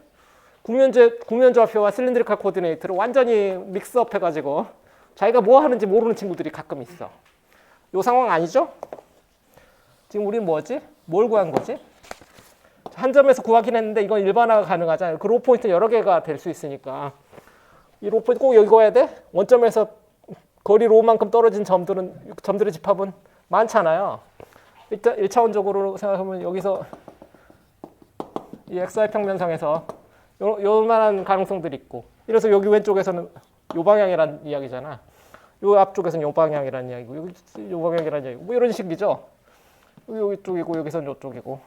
구면좌표와 실린드리컬 코디네이트를 완전히 믹스업 해가지고 자기가 뭐 하는지 모르는 친구들이 가끔 있어. 이 상황 아니죠? 지금 우리는 뭐지? 뭘 구한 거지? 한 점에서 구하긴 했는데 이건 일반화가 가능하잖아요. 그 로 포인트 여러 개가 될 수 있으니까 이 로 포인트 꼭 읽어야 돼? 원점에서 거리 로만큼 떨어진 점들의 집합은 많잖아요. 일단 1차원적으로 생각하면 여기서 이 XY 평면상에서 요만한 가능성들이 있고 이래서 여기 왼쪽에서는 요 방향이란 이야기잖아. 요 앞쪽에서는 요 방향이라는 이야기고 여기 요 방향이라는 이야기고 뭐 이런 식이죠. 여기 쪽이고 여기서는 요쪽이고.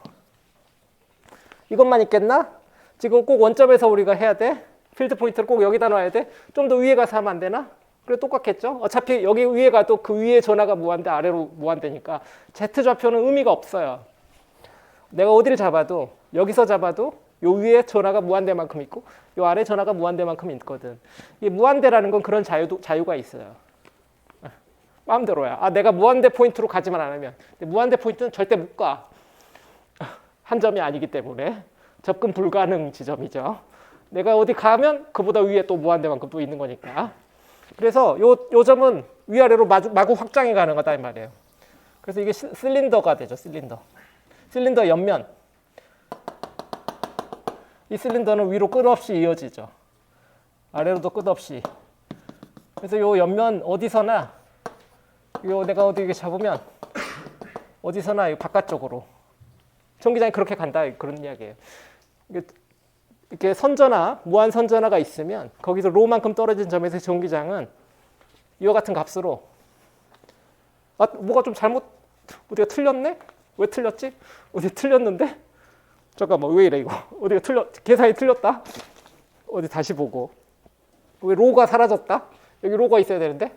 이것만 있겠나? 지금 꼭 원점에서 우리가 해야 돼. 필드 포인트를 꼭 여기다 놔야 돼. 좀 더 위에 가서 하면 안 되나? 그래 똑같겠죠. 어차피 여기 위에 가도 그 위에 전하가 무한대 아래로 무한대니까 Z좌표는 의미가 없어요. 내가 어디를 잡아도 여기서 잡아도 요 위에 전하가 무한대만큼 있고 요 아래 전하가 무한대만큼 있거든. 이 무한대라는 건 그런 자유가 있어요. 마음대로야. 아, 내가 무한대 포인트로 가지만 않으면. 근데 무한대 포인트는 절대 못 가. 한 점이 아니기 때문에 접근 불가능 지점이죠. 내가 어디 가면 그보다 위에 또 무한대만큼 또 있는 거니까. 그래서 요 점은 위아래로 마구 확장이 가능하다 이 말이에요. 그래서 이게 실린더가 되죠. 실린더 옆면. 이 실린더는 위로 끝없이 이어지죠. 아래로도 끝없이. 그래서 요 옆면 어디서나 요 내가 어디 이렇게 잡으면 어디서나 이 바깥쪽으로 전기장이 그렇게 간다 그런 이야기예요. 이렇게 선전하, 무한 선전하가 있으면 거기서 로만큼 떨어진 점에서 전기장은 이와 같은 값으로 뭐가 좀 잘못 어디가 틀렸네? 왜 틀렸지? 어디 틀렸는데? 잠깐만 왜 이래 이거 어디가 계산이 틀렸다? 어디 다시 보고 왜 로가 사라졌다? 여기 로가 있어야 되는데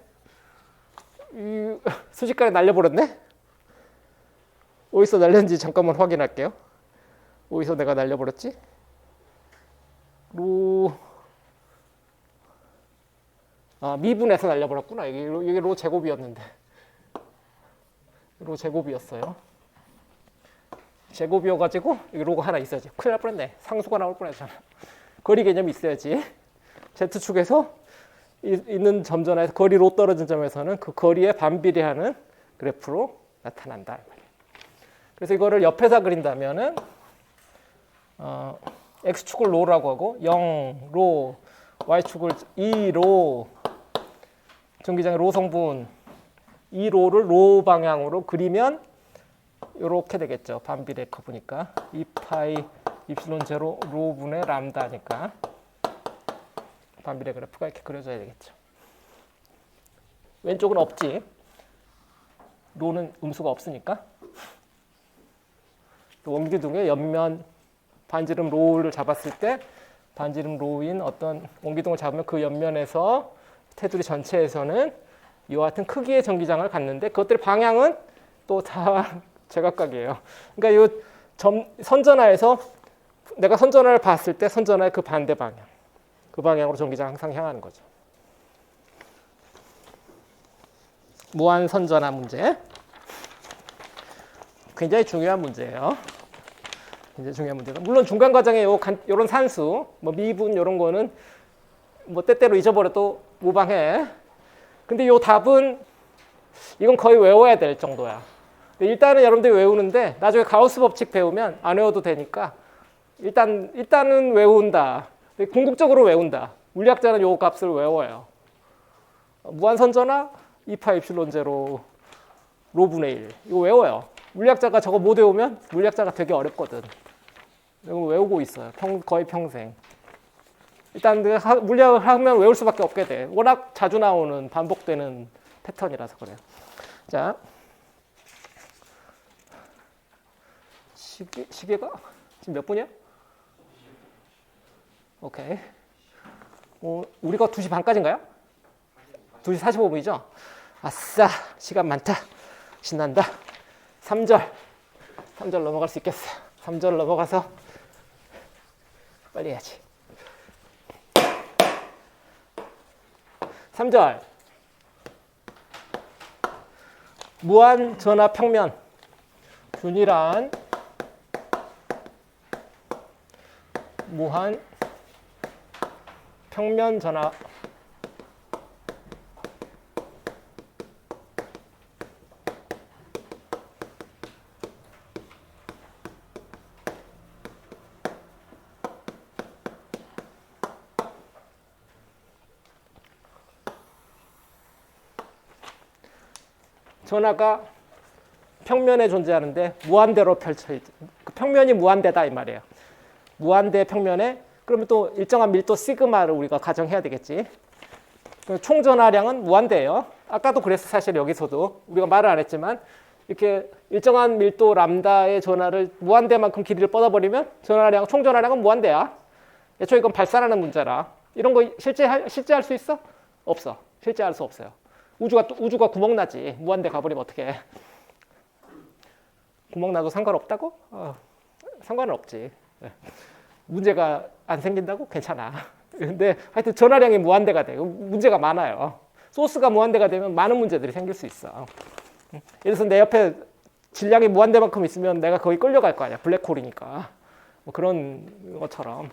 순식간에 날려버렸네? 어디서 날렸는지 잠깐만 확인할게요. 어디서 내가 날려버렸지? 미분해서 날려버렸구나. 여기 로 제곱이었는데 로 제곱이었어요. 제곱이어가지고 여기 로가 하나 있어야지. 큰일 날 뻔했네. 상수가 나올 뻔했잖아. 거리 개념이 있어야지. Z축에서 있는 점전에서 거리 로 떨어진 점에서는 그 거리에 반비례하는 그래프로 나타난다. 그래서 이거를 옆에서 그린다면은 X축을 로라고 하고 0, 로, Y축을 2로 전기장의 로 성분 2로를 로 방향으로 그리면 이렇게 되겠죠. 반비례 커브니까 2파이 입실론 제로 로분의 람다니까 반비례 그래프가 이렇게 그려져야 되겠죠. 왼쪽은 없지. 로는 음수가 없으니까. 또 원기둥의 옆면 반지름 로를 잡았을 때 반지름 로인 어떤 원기둥을 잡으면 그 옆면에서 테두리 전체에서는 이와 같은 크기의 전기장을 갖는데 그것들의 방향은 또 다 제각각이에요. 그러니까 이 선전하에서 내가 선전하를 봤을 때 선전하의 그 반대 방향, 그 방향으로 전기장 항상 향하는 거죠. 무한 선전하 문제. 굉장히 중요한 문제예요. 굉장히 중요한 문제가. 물론 중간 과정에 요런 산수, 뭐 미분 이런 거는 뭐 때때로 잊어버려도 무방해. 근데 요 답은 이건 거의 외워야 될 정도야. 일단은 여러분들이 외우는데 나중에 가우스 법칙 배우면 안 외워도 되니까 일단은 외운다. 궁극적으로 외운다. 물리학자는 요 값을 외워요. 무한선전하 2파 입실론 제로 로분의 1 이거 외워요. 물리학자가 저거 못 외우면 물리학자가 되게 어렵거든. 이거 외우고 있어요. 거의 평생. 일단 물리학을 하면 외울 수밖에 없게 돼. 워낙 자주 나오는 반복되는 패턴이라서 그래요. 자, 시계가 지금 몇 분이야? 오케이. 우리가 2시 반까지인가요? 2시 45분이죠? 아싸, 시간 많다. 신난다. 3절 넘어갈 수 있겠어. 3절 넘어가서 빨리 해야지. 3절 무한 전하 평면 균일한 무한 평면 전하 전하가 평면에 존재하는데 무한대로 펼쳐있죠. 그 평면이 무한대다 이 말이에요. 무한대 평면에 그러면 또 일정한 밀도 시그마를 우리가 가정해야 되겠지. 총전하량은 무한대예요. 아까도 그랬어. 사실 여기서도 우리가 말을 안 했지만 이렇게 일정한 밀도 람다의 전하를 무한대만큼 길이를 뻗어버리면 전하량 총 전하량은 무한대야. 애초에 이건 발산하는 문제라. 이런 거 실제 할 수 있어? 없어. 실제 할 수 없어요. 우주가 구멍 나지. 무한대 가버리면 어떡해. 구멍 나도 상관없다고? 상관은 없지. 문제가 안 생긴다고? 괜찮아. 근데 하여튼 전하량이 무한대가 돼. 문제가 많아요. 소스가 무한대가 되면 많은 문제들이 생길 수 있어. 예를 들어서 내 옆에 질량이 무한대만큼 있으면 내가 거기 끌려갈 거 아니야. 블랙홀이니까. 뭐 그런 것처럼.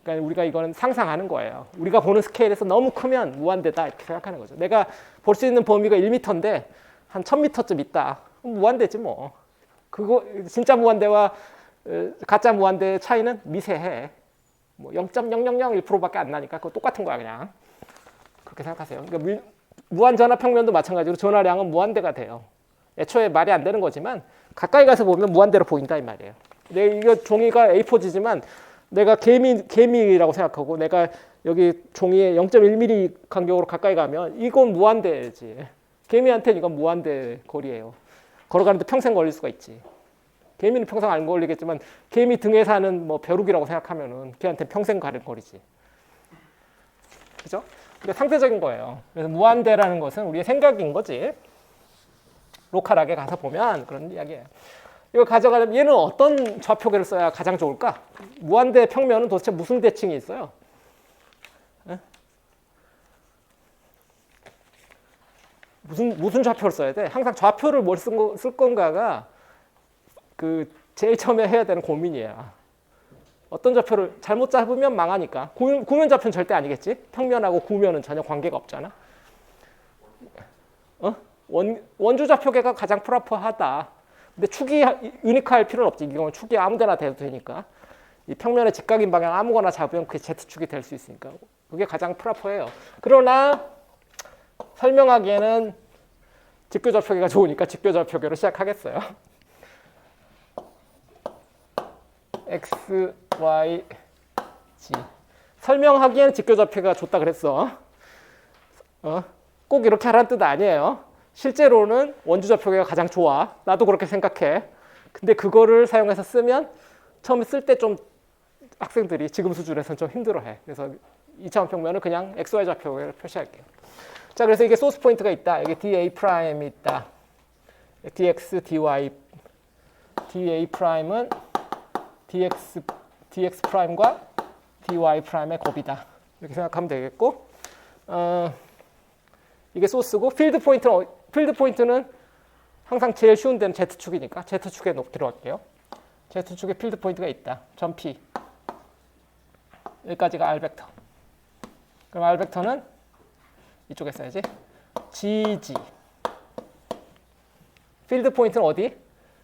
그러니까 우리가 이거는 상상하는 거예요. 우리가 보는 스케일에서 너무 크면 무한대다 이렇게 생각하는 거죠. 내가 볼 수 있는 범위가 1m인데 한 1000m쯤 있다. 무한대지 뭐. 그거 진짜 무한대와 가짜 무한대의 차이는 미세해. 뭐 0.0001%밖에 안 나니까 그거 똑같은 거야 그냥. 그렇게 생각하세요. 그러니까 무한 전하 평면도 마찬가지로 전하량은 무한대가 돼요. 애초에 말이 안 되는 거지만 가까이 가서 보면 무한대로 보인다 이 말이에요. 이거 종이가 A4지지만 내가 개미라고 생각하고 내가 여기 종이에 0.1mm 간격으로 가까이 가면 이건 무한대지. 개미한테는 이건 무한대 거리예요. 걸어가는데 평생 걸릴 수가 있지. 개미는 평생 안 걸리겠지만 개미 등에 사는 뭐 벼룩이라고 생각하면은 걔한테 평생 가는 거리지. 그죠? 근데 상대적인 거예요. 그래서 무한대라는 것은 우리의 생각인 거지. 로컬하게 가서 보면 그런 이야기예요. 이걸 가져가려면 얘는 어떤 좌표계를 써야 가장 좋을까? 무한대 평면은 도대체 무슨 대칭이 있어요? 에? 무슨 좌표를 써야 돼? 항상 좌표를 뭘 쓸 건가가 그 제일 처음에 해야 되는 고민이에요. 어떤 좌표를 잘못 잡으면 망하니까. 구면 좌표는 절대 아니겠지? 평면하고 구면은 전혀 관계가 없잖아. 원주 좌표계가 가장 프로퍼하다. 근데 축이 유니크할 필요는 없지. 이건 축이 아무데나 돼도 되니까. 이 평면의 직각인 방향 아무거나 잡으면 그게 Z축이 될 수 있으니까. 그게 가장 프로퍼해요. 그러나 설명하기에는 직교 좌표계가 좋으니까 직교 좌표계로 시작하겠어요. X, Y, Z. 설명하기에는 직교 좌표가 좋다 그랬어. 꼭 이렇게 하라는 뜻 아니에요. 실제로는 원주 좌표계가 가장 좋아. 나도 그렇게 생각해. 근데 그거를 사용해서 쓰면 처음에 쓸 때 좀 학생들이 지금 수준에서는 좀 힘들어해. 그래서 2차원 평면은 그냥 XY 좌표계를 표시할게요. 자, 그래서 이게 소스 포인트가 있다. 여기 DA 프라임이 있다. DX, DY, DA 프라임은 DX 프라임과 DY 프라임의 곱이다. 이렇게 생각하면 되겠고, 이게 소스고 필드 포인트는 항상 제일 쉬운 데는 Z축이니까 Z축에 들어갈게요. Z축에 필드 포인트가 있다. 점 P. 여기까지가 R 벡터. 그럼 R 벡터는 이쪽에 써야지. GG. 필드 포인트는 어디?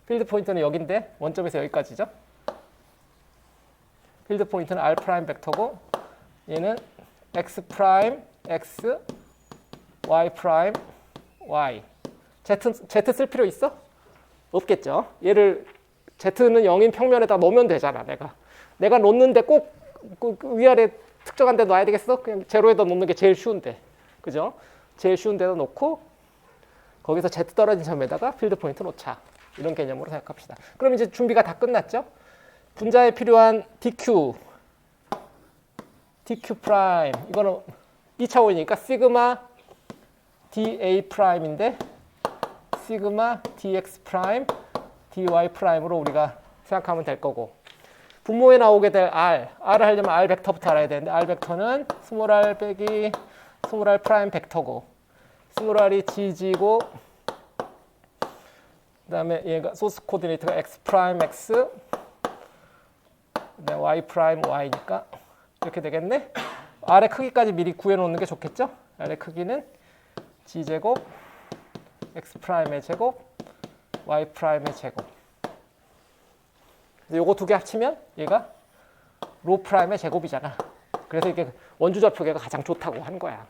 필드 포인트는 여기인데 원점에서 여기까지죠. 필드 포인트는 R 프라임 벡터고 얘는 X 프라임 X, Y 프라임 Y. Z 쓸 필요 있어? 없겠죠. 얘를 Z는 0인 평면에다 놓으면 되잖아. 내가 놓는데 꼭 위아래 특정한 데 놔야 되겠어? 그냥 제로에다 놓는 게 제일 쉬운데. 그죠? 제일 쉬운 데다 놓고 거기서 Z 떨어진 점에다가 필드 포인트 놓자. 이런 개념으로 생각합시다. 그럼 이제 준비가 다 끝났죠? 분자에 필요한 DQ 프라임. 이거는 2차원이니까 시그마 DA 프라임인데 시그마 DX 프라임 DY 프라임으로 우리가 생각하면 될 거고, 분모에 나오게 될 R을 하려면 R 벡터부터 알아야 되는데 R 벡터는 스몰 r 빼기 스몰 r 프라임 벡터고 스몰 r이 GG고 그 다음에 얘가 소스 코디네이터가 X 프라임 X 그다음에 Y 프라임 Y니까 이렇게 되겠네. R의 크기까지 미리 구해놓는 게 좋겠죠? R의 크기는 G제곱 X 프라임의 제곱 Y 프라임의 제곱. 요거 두 개 합치면 얘가 로 프라임의 제곱이잖아. 그래서 이게 원주 좌표계가 가장 좋다고 한 거야.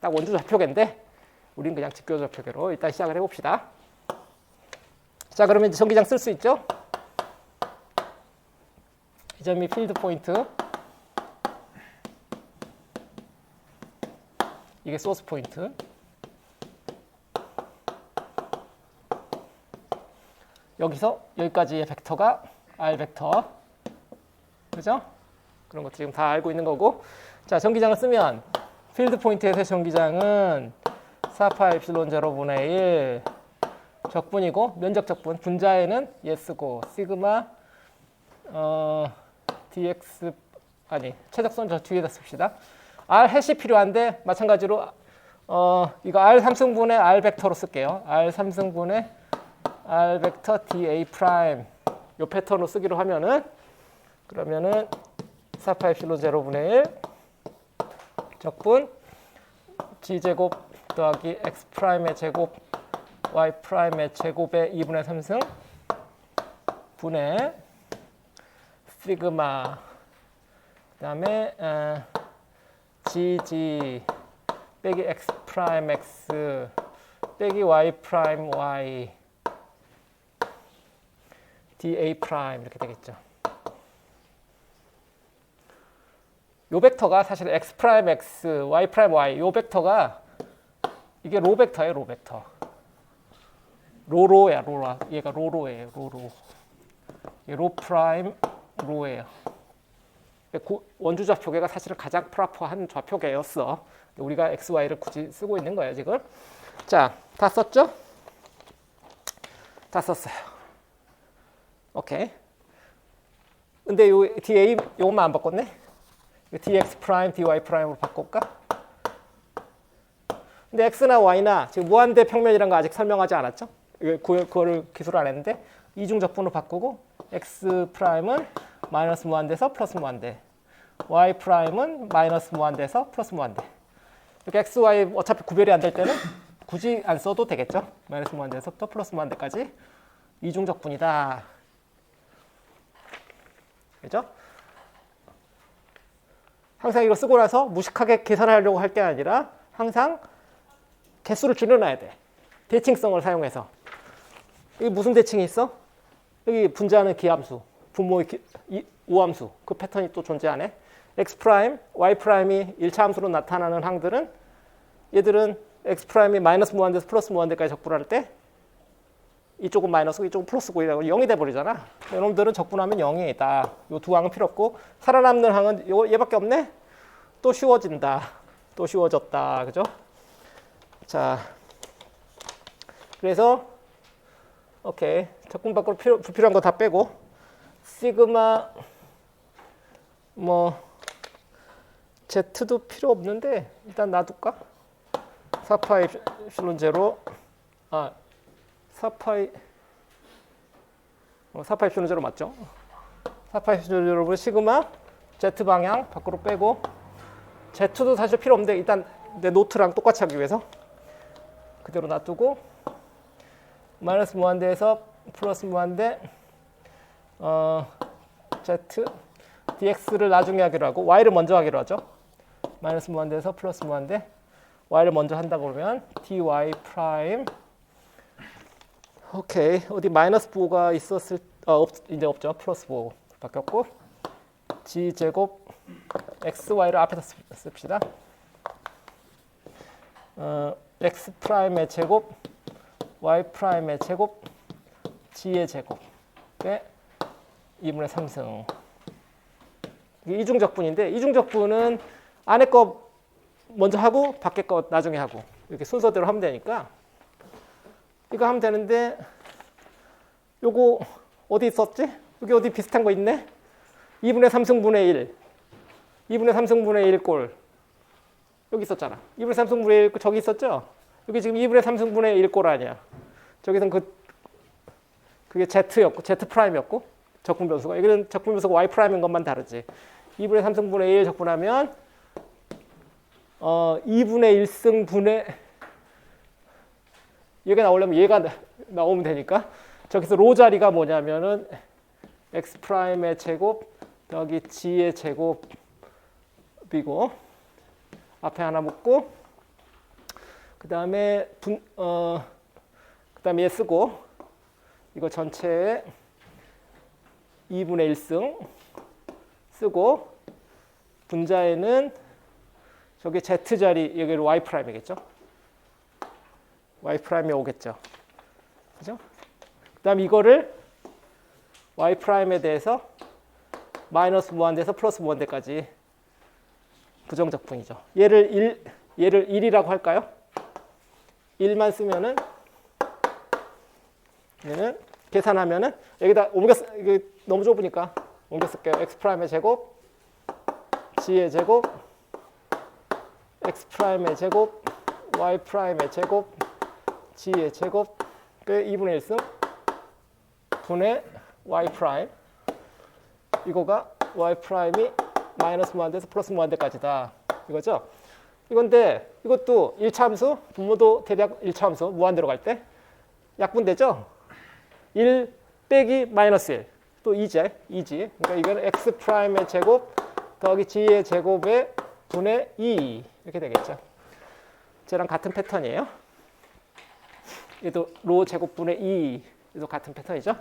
딱 원주 좌표계인데 우린 그냥 직교 좌표계로 일단 시작을 해봅시다. 자, 그러면 이제 전기장 쓸 수 있죠? 이 점이 필드 포인트, 이게 소스 포인트. 여기서 여기까지의 벡터가 R 벡터. 그죠? 그런 것도 지금 다 알고 있는 거고. 자, 전기장을 쓰면 필드 포인트에서의 전기장은 4파 엡실론 제로분의 1 적분이고 면적 적분. 분자에는 예스고 시그마 dx 아니 최적선 저 뒤에다 씁시다. R 해시 필요한데 마찬가지로 이거 R 3승분의 R 벡터로 쓸게요. R 3승분의 R 벡터 dA 프라임 요 패턴으로 쓰기로 하면은 그러면은 4파 엡실론 제로분의 1 적분 g제곱 더하기 x 프라임의 제곱 y 프라임의 제곱의 2분의 3승 분의 시그마 그다음에 gg 빼기 x 프라임 x 빼기 y 프라임 y dA 프라임 이렇게 되겠죠. 요 벡터가 사실 x 프라임 x, y 프라임 y 요 벡터가 이게 로 벡터예요, 로 벡터. 로로야, 로라. 얘가 로로예요, 로로. 로 프라임 로예요. 원주 좌표계가 사실은 가장 프라퍼한 좌표계였어. 우리가 x, y를 굳이 쓰고 있는 거예요, 지금. 자, 다 썼죠? 다 썼어요. 오케이. 근데 요 dA 요것만 안 바꿨네. dx 프라임, dy 프라임으로 바꿀까? 근데 x나 y나 지금 무한대 평면이라는 거 아직 설명하지 않았죠? 그거를 기술 안 했는데 이중 적분으로 바꾸고 x 프라임은 마이너스 무한대에서 플러스 무한대, y 프라임은 마이너스 무한대에서 플러스 무한대. 이렇게 x, y 어차피 구별이 안 될 때는 굳이 안 써도 되겠죠? 마이너스 무한대에서부터 플러스 무한대까지 이중 적분이다. 그죠? 항상 이거 쓰고 나서 무식하게 계산하려고 할 게 아니라 항상 개수를 줄여놔야 돼. 대칭성을 사용해서. 여기 무슨 대칭이 있어? 여기 분자는 기함수, 분모의 우함수. 그 패턴이 또 존재하네. x 프라임, y 프라임이 1차 함수로 나타나는 항들은 얘들은 x 프라임이 마이너스 무한대에서 플러스 무한대까지 적분할 때 이쪽은 마이너스고 이쪽은 플러스고 이라고 0이 돼버리잖아. 여러분들은 적분하면 0이다. 이 두 항은 필요 없고 살아남는 항은 얘밖에 없네? 또 쉬워진다. 또 쉬워졌다. 그죠? 자, 그래서 오케이. 적분 밖으로 불필요한 거 다 빼고 시그마 뭐 Z도 필요 없는데 일단 놔둘까? 4파이 엡실론 제로 4파이 엡실론 제로 맞죠? 4파이 엡실론 제로로 시그마 Z 방향 밖으로 빼고 Z도 사실 필요 없는데 일단 내 노트랑 똑같이 하기 위해서 그대로 놔두고 마이너스 무한대에서 플러스 무한대 Z dx를 나중에 하기로 하고 y를 먼저 하기로 하죠. 마이너스 무한대에서 플러스 무한대 y를 먼저 한다고 그러면 dy 프라임 오케이. 어디 마이너스 부호가 있었을 이제 없죠. 플러스 부호 바뀌었고 g 제곱 x y를 앞에다 씁시다. x 프라임의 제곱 y 프라임의 제곱 g의 제곱에 2분의 3승. 이게 이중적분인데 이중적분은 안에 거 먼저 하고 밖에 거 나중에 하고 이렇게 순서대로 하면 되니까 이거 하면 되는데 요거 어디 있었지? 여기 어디 비슷한 거 있네? 2분의 3승분의 1 2분의 3승분의 1 꼴 여기 있었잖아. 2분의 3승분의 1 저기 있었죠? 여기 지금 2분의 3승분의 1 꼴 아니야. 저기선 그게 Z였고 Z 프라임이었고 적분 변수가 여기는 적분 변수가 Y 프라임인 것만 다르지. 2분의 3승분의 1 적분하면 2분의 1승분의 얘가 나오려면 얘가 나오면 되니까 저기서 로 자리가 뭐냐면은 x 프라임의 제곱 더하기 g의 제곱이고 앞에 하나 묶고 그 다음에 얘 쓰고 이거 전체에 2분의 1승 쓰고 분자에는 저기 z 자리 여기로 y 프라임이겠죠. y 프라임이 오겠죠. 그죠? 그다음 이거를 y 프라임에 대해서 마이너스 무한대에서 플러스 무한대까지 부정적분이죠. 얘를 1이라고 할까요? 1만 쓰면은 얘는 계산하면은 여기다 이게 너무 좁으니까 옮겨 쓸게요. x 프라임의 제곱, g의 제곱, x 프라임의 제곱, y 프라임의 제곱, g의 제곱, 그 2분의 1승 분의 y 프라임. 이거가 y 프라임이 마이너스 무한대에서 플러스 무한대까지다. 이거죠? 이건데 이것도 1차 함수, 분모도 대략 1차 함수, 무한대로 갈 때 약분되죠? 1 빼기 마이너스 1, 또 2지. 그러니까 이거는 x 프라임의 제곱 더하기 g의 제곱의 분의 2 이렇게 되겠죠. 쟤랑 같은 패턴이에요. 얘도 로 제곱분의 2, 얘도 같은 패턴이죠.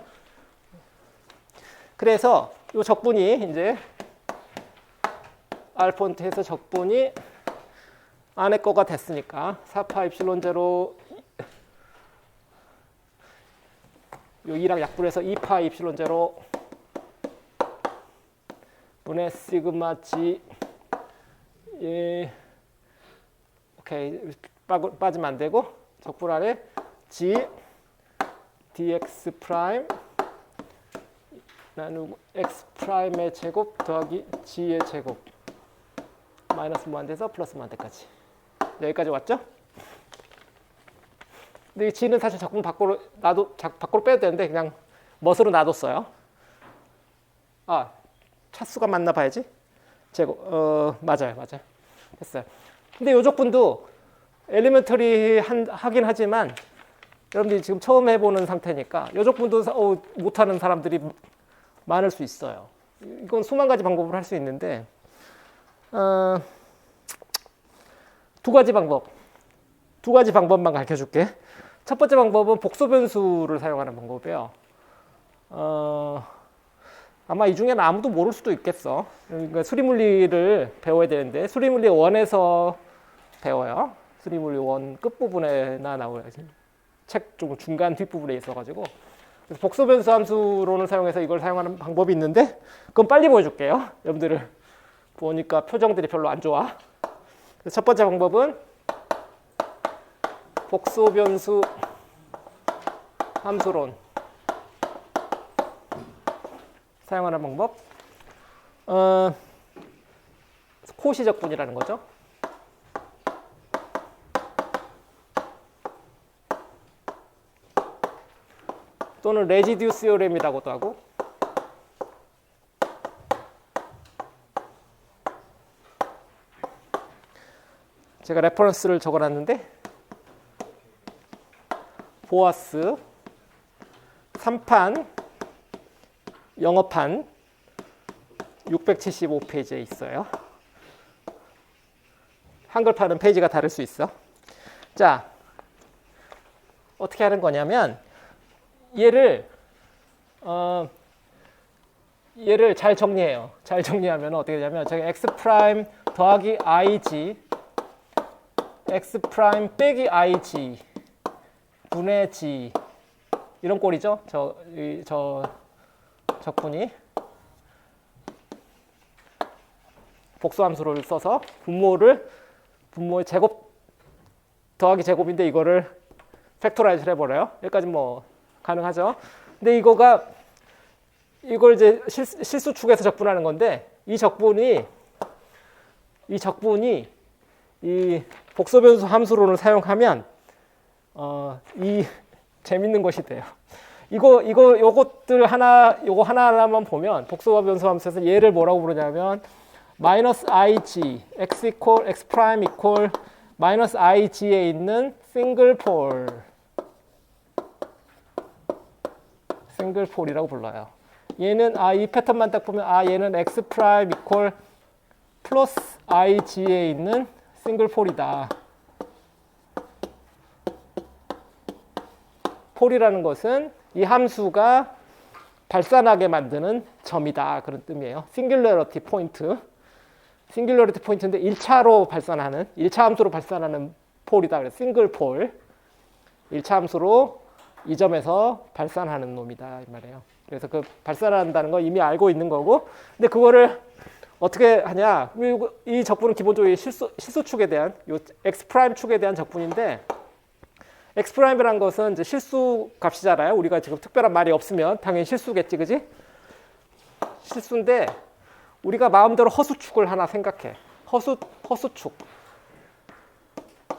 그래서 이 적분이 이제 알폰트에서 적분이 안에 거가 됐으니까 4파 입실론 제로 요 2랑 약분해서 2파 입실론 제로 분의 시그마 g 오케이 빠지면 안 되고 적분 안에 g dx 프라임 나누고 x 프라임의 제곱 더하기 g의 제곱 마이너스 무한대에서 플러스 무한대까지 여기까지 왔죠? 근데 이 g는 사실 적분 밖으로 빼도 되는데 그냥 멋으로 놔뒀어요. 아, 차수가 맞나 봐야지. 제곱, 맞아요. 됐어요. 근데 이 적분도 엘리멘터리 하긴 하지만 여러분들이 지금 처음 해보는 상태니까 이 적분도 못하는 사람들이 많을 수 있어요. 이건 수만 가지 방법을 할 수 있는데 두 가지 방법만 가르쳐줄게. 첫 번째 방법은 복소 변수를 사용하는 방법이에요. 아마 이 중에는 아무도 모를 수도 있겠어. 그러니까 수리물리를 배워야 되는데 수리물리 1에서 배워요. 수리물리 1 끝부분에나 나와요. 책 좀 중간 뒷부분에 있어가지고 복소 변수 함수론을 사용해서 이걸 사용하는 방법이 있는데 그건 빨리 보여줄게요. 여러분들을 보니까 표정들이 별로 안 좋아. 첫 번째 방법은 복소 변수 함수론 사용하는 방법. 코시 적분이라는 거죠. 또는 레지듀 시오렘이라고도 하고. 제가 레퍼런스를 적어놨는데 보아스 3판 영어판 675페이지에 있어요. 한글판은 페이지가 다를 수 있어. 자, 어떻게 하는 거냐면 얘를 잘 정리해요. 잘 정리하면 어떻게 되냐면 저기 x 프라임 더하기 ig x 프라임 빼기 ig 분의 g 이런 꼴이죠. 저 적분이 복수함수를 써서 분모의 제곱 더하기 제곱인데 이거를 팩토라이즈를 해버려요. 여기까지 뭐 가능하죠. 근데 이걸 이제 실수축에서 적분하는 건데 이 적분이 이 복소변수 함수론을 사용하면 이 재밌는 것이 돼요. 요거 하나하나만 보면 복소변수 함수에서 얘를 뭐라고 부르냐면 마이너스 ig x 프라임 이퀄 마이너스 ig에 있는 싱글폴이라고 불러요. 얘는 이 패턴만 딱 보면 얘는 x 프라임 이퀄 플러스 ig에 있는 싱글폴이다. 폴이라는 것은 이 함수가 발산하게 만드는 점이다. 그런 뜻이에요. 싱귤러리티 포인트인데 1차 함수로 발산하는 폴이다. 그래서 싱글폴. 1차 함수로 이 점에서 발산하는 놈이다 이 말이에요. 그래서 그 발산한다는 거 이미 알고 있는 거고, 근데 그거를 어떻게 하냐? 이 적분은 기본적으로 실수축에 대한 요 x 프라임 축에 대한 적분인데, x 프라임이라는 것은 이제 실수 값이잖아요. 우리가 지금 특별한 말이 없으면 당연히 실수겠지, 그지? 실수인데 우리가 마음대로 허수축을 하나 생각해. 허수축.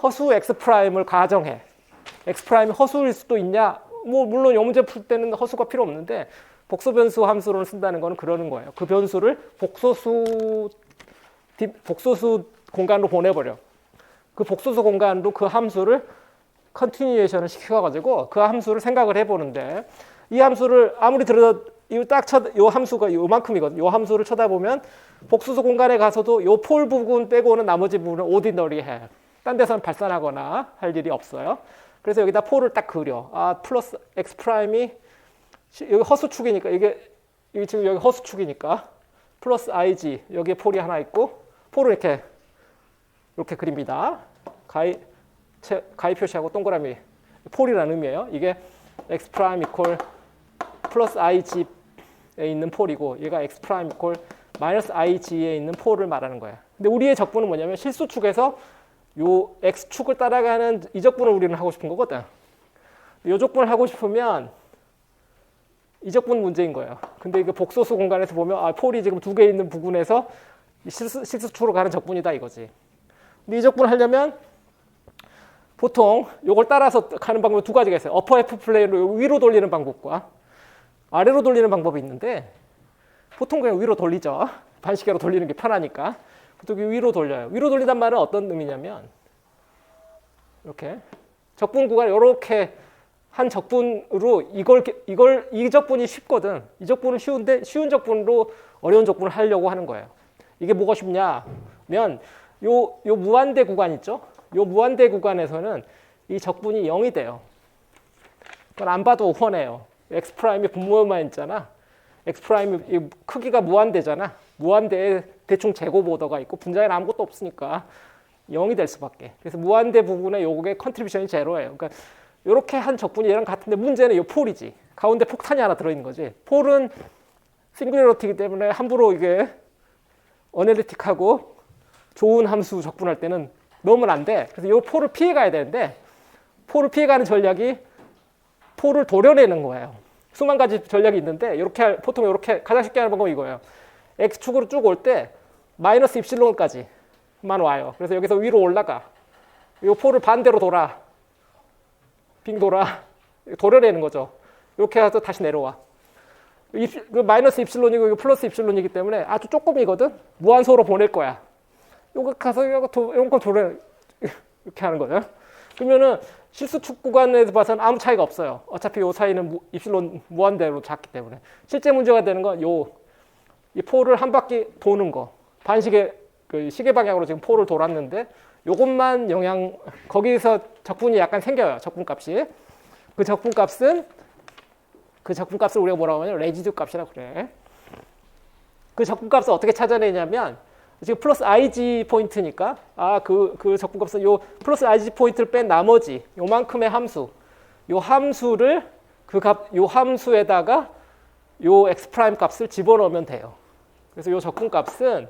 허수 x 프라임을 가정해. x 프라임이 허수일 수도 있냐? 뭐 물론 이 문제 풀 때는 허수가 필요 없는데 복소 변수 함수를 쓴다는 거는 그러는 거예요. 그 변수를 복소수 공간으로 보내버려. 그 복소수 공간으로 그 함수를 컨티뉴에이션을 시켜가지고 그 함수를 생각을 해보는데, 이 함수를 아무리 들어도 요 함수가 요만큼이거든. 요 함수를 쳐다보면 복소수 공간에 가서도 요 폴 부분 빼고는 나머지 부분은 오디너리해. 딴 데서는 발산하거나 할 일이 없어요. 그래서 여기다 폴을 딱 그려. 플러스 x 프라임이 여기 허수축이니까 이게 지금 여기 허수축이니까 플러스 ig 여기에 폴이 하나 있고, 폴을 이렇게 그립니다. 가위 표시하고 동그라미 폴이라는 의미예요. 이게 x 프라임 이퀄 플러스 ig에 있는 폴이고, 얘가 x 프라임 이퀄 마이너스 ig에 있는 폴을 말하는 거야. 근데 우리의 적분은 뭐냐면 실수축에서 요 x축을 따라가는 이 적분을 우리는 하고 싶은 거거든. 이 적분을 하고 싶으면 이 적분 문제인 거예요. 근데 이게 복소수 공간에서 보면 폴이 지금 두 개 있는 부분에서 실수축으로 가는 적분이다 이거지. 근데 이 적분을 하려면 보통 이걸 따라서 가는 방법이 두 가지가 있어요. 어퍼 F 플레인으로 위로 돌리는 방법과 아래로 돌리는 방법이 있는데, 보통 그냥 위로 돌리죠. 반시계로 돌리는 게 편하니까. 보통 위로 돌려요. 위로 돌린단 말은 어떤 의미냐면, 이렇게 적분 구간 이렇게 한 적분으로 이 적분이 쉽거든. 이 적분은 쉬운데 쉬운 적분으로 어려운 적분을 하려고 하는 거예요. 이게 뭐가 쉽냐면 요 무한대 구간 있죠? 요 무한대 구간에서는 이 적분이 0이 돼요. 그건 안 봐도 훤해요. x 프라임이 분모만 있잖아. x 프라임이 크기가 무한대잖아. 무한대에 대충 제곱 오더가 있고 분자에는 아무것도 없으니까 0이 될 수밖에. 그래서 무한대 부분에 요게 컨트리뷰션이 제로예요. 그러니까 이렇게 한 적분이 얘랑 같은데 문제는 이 폴이지. 가운데 폭탄이 하나 들어있는 거지. 폴은 싱귤러리티이기 때문에 함부로 이게 어널리틱하고 좋은 함수 적분할 때는 넣으면 안 돼. 그래서 이 폴을 피해 가야 되는데, 폴을 피해가는 전략이 폴을 도려내는 거예요. 수만 가지 전략이 있는데 보통 이렇게 가장 쉽게 하는 방법이 이거예요. x축으로 쭉 올 때 마이너스 입실론까지만 와요. 그래서 여기서 위로 올라가. 이 폴을 반대로 빙 돌아 도려내는 거죠. 이렇게 해서 다시 내려와. 마이너스 입실론이고 이거 플러스 입실론이기 때문에 아주 조금이거든. 무한소로 보낼 거야. 요거 가서 이런 거 이렇게 하는 거죠. 그러면은 실수축 구간에서 봐서는 아무 차이가 없어요. 어차피 요 사이는 입실론 무한대로 작기 때문에. 실제 문제가 되는 건 이 폴을 한 바퀴 도는 거. 반시계 그 시계 방향으로 지금 폴을 돌았는데 요것만 거기서 적분이 약간 생겨요. 적분값이. 그 적분값을 우리가 뭐라고 하냐면 레지듀 값이라고 그래. 그 적분값을 어떻게 찾아내냐면, 지금 플러스 ig 포인트니까 그 적분값은 요 플러스 ig 포인트를 뺀 나머지 요만큼의 함수, 요 함수를 요 함수에다가 요 x 프라임 값을 집어넣으면 돼요. 그래서 요 적분값은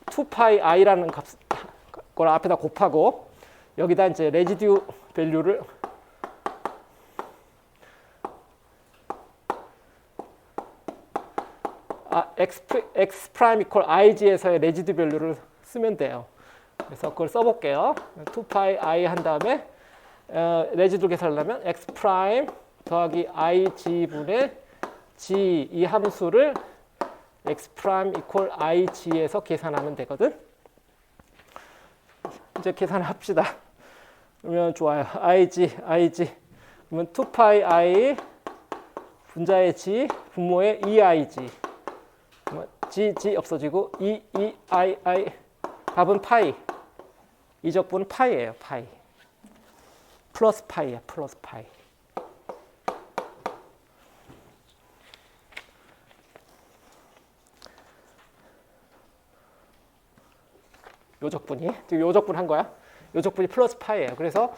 2파이 i라는 걸 앞에다 곱하고 여기다 이제 레지듀 밸류를 x 프라임 이퀄 ig에서의 레지듀 밸류를 쓰면 돼요. 그래서 그걸 써볼게요. 2파이 i 한 다음에 레지듀 계산하려면 x 프라임 더하기 ig분의 g 이 함수를 x 프라임 이퀄 ig에서 계산하면 되거든. 이제 계산합시다. 그러면 좋아요. IG 그러면 2파이 i 분자의 g 분모의 2ig g 없어지고 i 답은 파이. 이 적분은 파이예요. 파이. 플러스 파이야. 플러스 파이. 요 적분이 지금 요 적분 한 거야. 요 적분이 플러스 파이예요. 그래서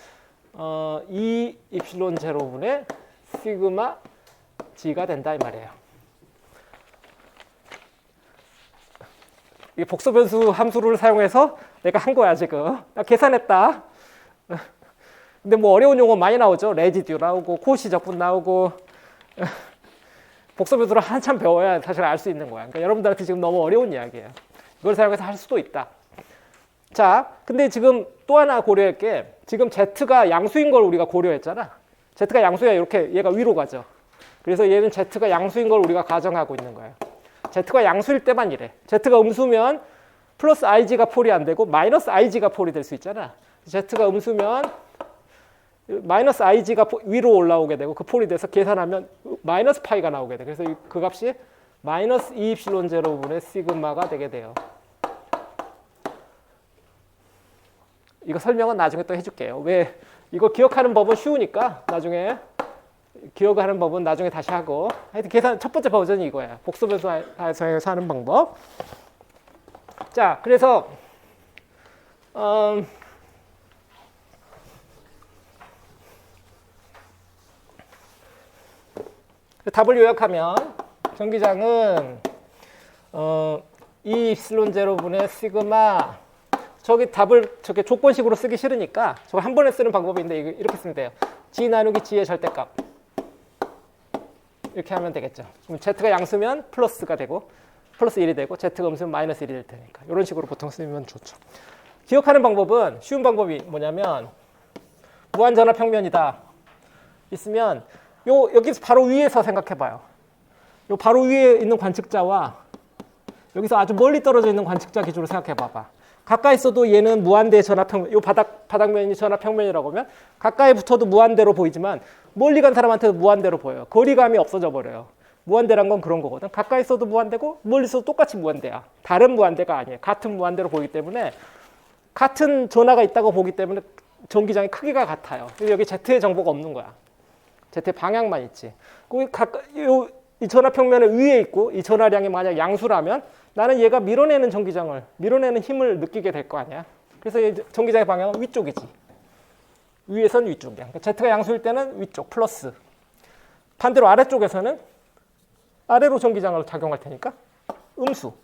E 입실론 제로분의 시그마 G가 된다 이 말이에요. 이게 복소변수 함수를 사용해서 내가 한 거야 지금. 나 계산했다. 근데 뭐 어려운 용어 많이 나오죠. 레지듀 나오고 코시 적분 나오고 복소변수를 한참 배워야 사실 알 수 있는 거야. 그러니까 여러분들한테 지금 너무 어려운 이야기예요. 이걸 사용해서 할 수도 있다. 자, 근데 지금 또 하나 고려할 게 지금 Z가 양수인 걸 우리가 고려했잖아. Z가 양수야 이렇게 얘가 위로 가죠. 그래서 얘는 Z가 양수인 걸 우리가 가정하고 있는 거예요. Z가 양수일 때만 이래. Z가 음수면 플러스 IG가 폴이 안 되고 마이너스 IG가 폴이 될 수 있잖아. Z가 음수면 마이너스 IG가 위로 올라오게 되고 그 폴이 돼서 계산하면 마이너스 파이가 나오게 돼. 그래서 그 값이 마이너스 2입실론 제로분의 시그마가 되게 돼요. 이거 설명은 나중에 또 해줄게요. 왜 이거 기억하는 법은 쉬우니까 나중에 기억하는 법은 나중에 다시 하고 하여튼 계산 첫 번째 버전이 이거야. 복소변수 사용해서 하는 방법. 자, 그래서 답을 요약하면 전기장은 E 입실론 제로분의 시그마 저기 답을 저게 조건식으로 쓰기 싫으니까 저거 한 번에 쓰는 방법인데 이렇게 쓰면 돼요. G 나누기 G의 절대값 이렇게 하면 되겠죠. 그럼 Z가 양수면 플러스가 되고 플러스 1이 되고 Z가 음수면 마이너스 1이 될 테니까 이런 식으로 보통 쓰면 좋죠. 기억하는 방법은 쉬운 방법이 뭐냐면 무한전압평면이다 있으면 여기서 바로 위에서 생각해봐요. 요 바로 위에 있는 관측자와 여기서 아주 멀리 떨어져 있는 관측자 기준으로 생각해봐봐. 가까이 있어도 얘는 무한대 전압평면, 요 바닥면이 전압평면이라고 하면 가까이 붙어도 무한대로 보이지만 멀리 간 사람한테도 무한대로 보여요. 거리감이 없어져 버려요. 무한대란 건 그런 거거든. 가까이 있어도 무한대고 멀리 있어도 똑같이 무한대야. 다른 무한대가 아니에요. 같은 무한대로 보이기 때문에 같은 전하가 있다고 보기 때문에 전기장의 크기가 같아요. 여기 Z의 정보가 없는 거야. Z의 방향만 있지. 이 전압평면의 위에 있고 이 전하량이 만약 양수라면 나는 얘가 밀어내는 전기장을 밀어내는 힘을 느끼게 될 거 아니야. 그래서 전기장의 방향은 위쪽이지. 위에선 위쪽이야. 그러니까 Z가 양수일 때는 위쪽 플러스. 반대로 아래쪽에서는 아래로 전기장을 작용할 테니까 음수.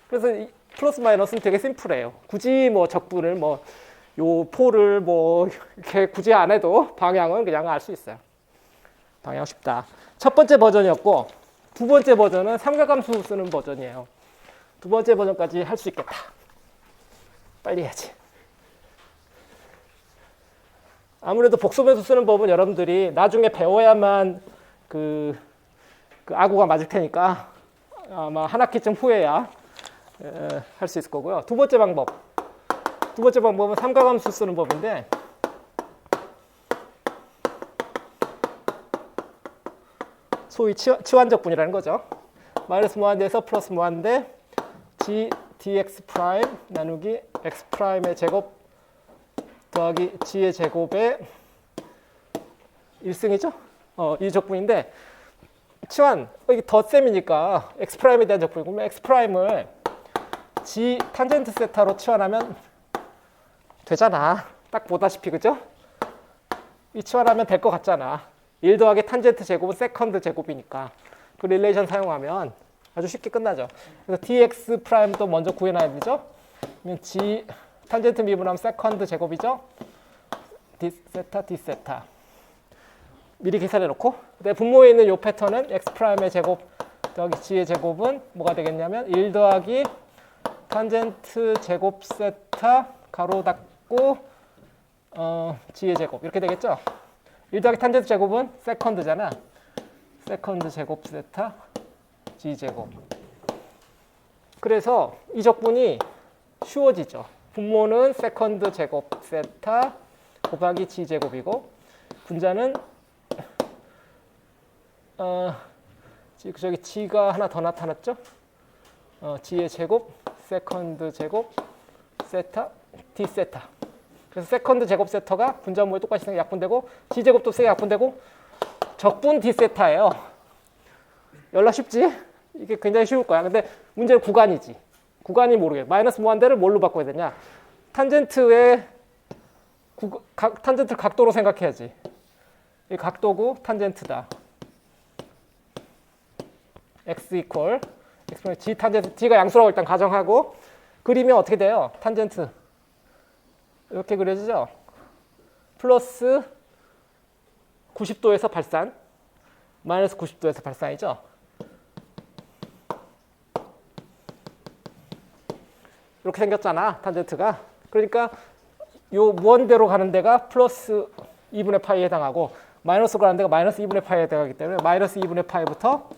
그래서 이 플러스 마이너스는 되게 심플해요. 굳이 뭐 적분을 뭐 요 폴을 뭐 이렇게 굳이 안 해도 방향은 그냥 알 수 있어요. 방향 쉽다. 첫 번째 버전이었고 두 번째 버전은 삼각함수 쓰는 버전이에요. 두 번째 버전까지 할 수 있겠다. 빨리 해야지. 아무래도 복소변수 쓰는 법은 여러분들이 나중에 배워야만 그 아구가 맞을 테니까 아마 한 학기쯤 후에야 할 수 있을 거고요. 두 번째 방법은 삼각함수 쓰는 법인데 소위 치환적분이라는 거죠. 마이너스 무한대에서 플러스 무한대 g dx 프라임 나누기 x 프라임의 제곱 더하기 g의 제곱의 1승이죠? 이 적분인데 치환 이게 덧셈이니까 x 프라임에 대한 적분이고 그러면 x 프라임을 g 탄젠트 세타로 치환하면 되잖아. 딱 보다시피 그죠? 이 치환하면 될 것 같잖아. 1 더하기 탄젠트 제곱은 세컨드 제곱이니까 그 릴레이션 사용하면 아주 쉽게 끝나죠. 그래서 dx 프라임도 먼저 구해놔야 되죠. 그러면 g 탄젠트 미분하면 세컨드 제곱이죠. d 세타 d 세타 미리 계산해 놓고 분모에 있는 이 패턴은 x 프라임의 제곱 더하기 g의 제곱은 뭐가 되겠냐면 1 더하기 탄젠트 제곱 세타 가로 닫고 g의 제곱 이렇게 되겠죠. 1 더하기 탄젠트 제곱은 세컨드잖아. 세컨드 제곱 세타 g 제곱. 그래서 이 적분이 쉬워지죠. 분모는 세컨드 제곱 세타 곱하기 g 제곱이고 분자는 저기 g가 하나 더 나타났죠. g의 제곱 세컨드 제곱 세타 d 세타. 그래서 세컨드 제곱 세터가 분자분모에 똑같이 약분되고 g 제곱도 세 약분되고 적분 d 세타예요. 연락 쉽지? 이게 굉장히 쉬울 거야. 근데 문제는 구간이지. 구간이 모르게. 마이너스 무한대를 뭘로 바꿔야 되냐? 탄젠트의 탄젠트를 각도로 생각해야지. 이 각도고 탄젠트다. x 이퀄 g 탄젠트, g가 양수라고 일단 가정하고 그리면 어떻게 돼요? 탄젠트 이렇게 그려지죠? 플러스 90도에서 발산, 마이너스 90도에서 발산이죠? 이렇게 생겼잖아, 탄젠트가. 그러니까 요 무한대로 가는 데가 플러스 2분의 파이에 해당하고 마이너스로 가는 데가 마이너스 2분의 파이에 해당하기 때문에 마이너스 2분의 파이부터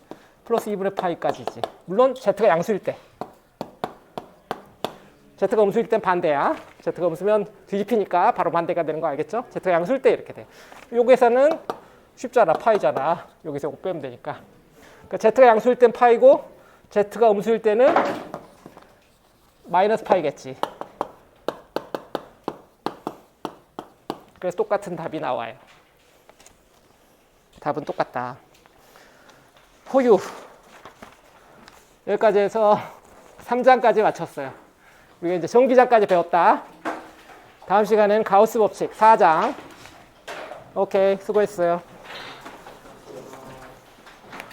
플러스 2분의 파이까지지. 물론 z가 양수일 때. z가 음수일 땐 반대야. z가 음수면 뒤집히니까 바로 반대가 되는 거 알겠죠? z가 양수일 때 이렇게 돼. 여기에서는 쉽잖아. 파이잖아. 여기서 5 빼면 되니까. 그러니까 z가 양수일 땐 파이고 z가 음수일 때는 마이너스 파이겠지. 그래서 똑같은 답이 나와요. 답은 똑같다. 포유. 여기까지 해서 3장까지 마쳤어요. 우리가 이제 전기장까지 배웠다. 다음 시간에는 가우스 법칙 4장. 오케이, 수고했어요.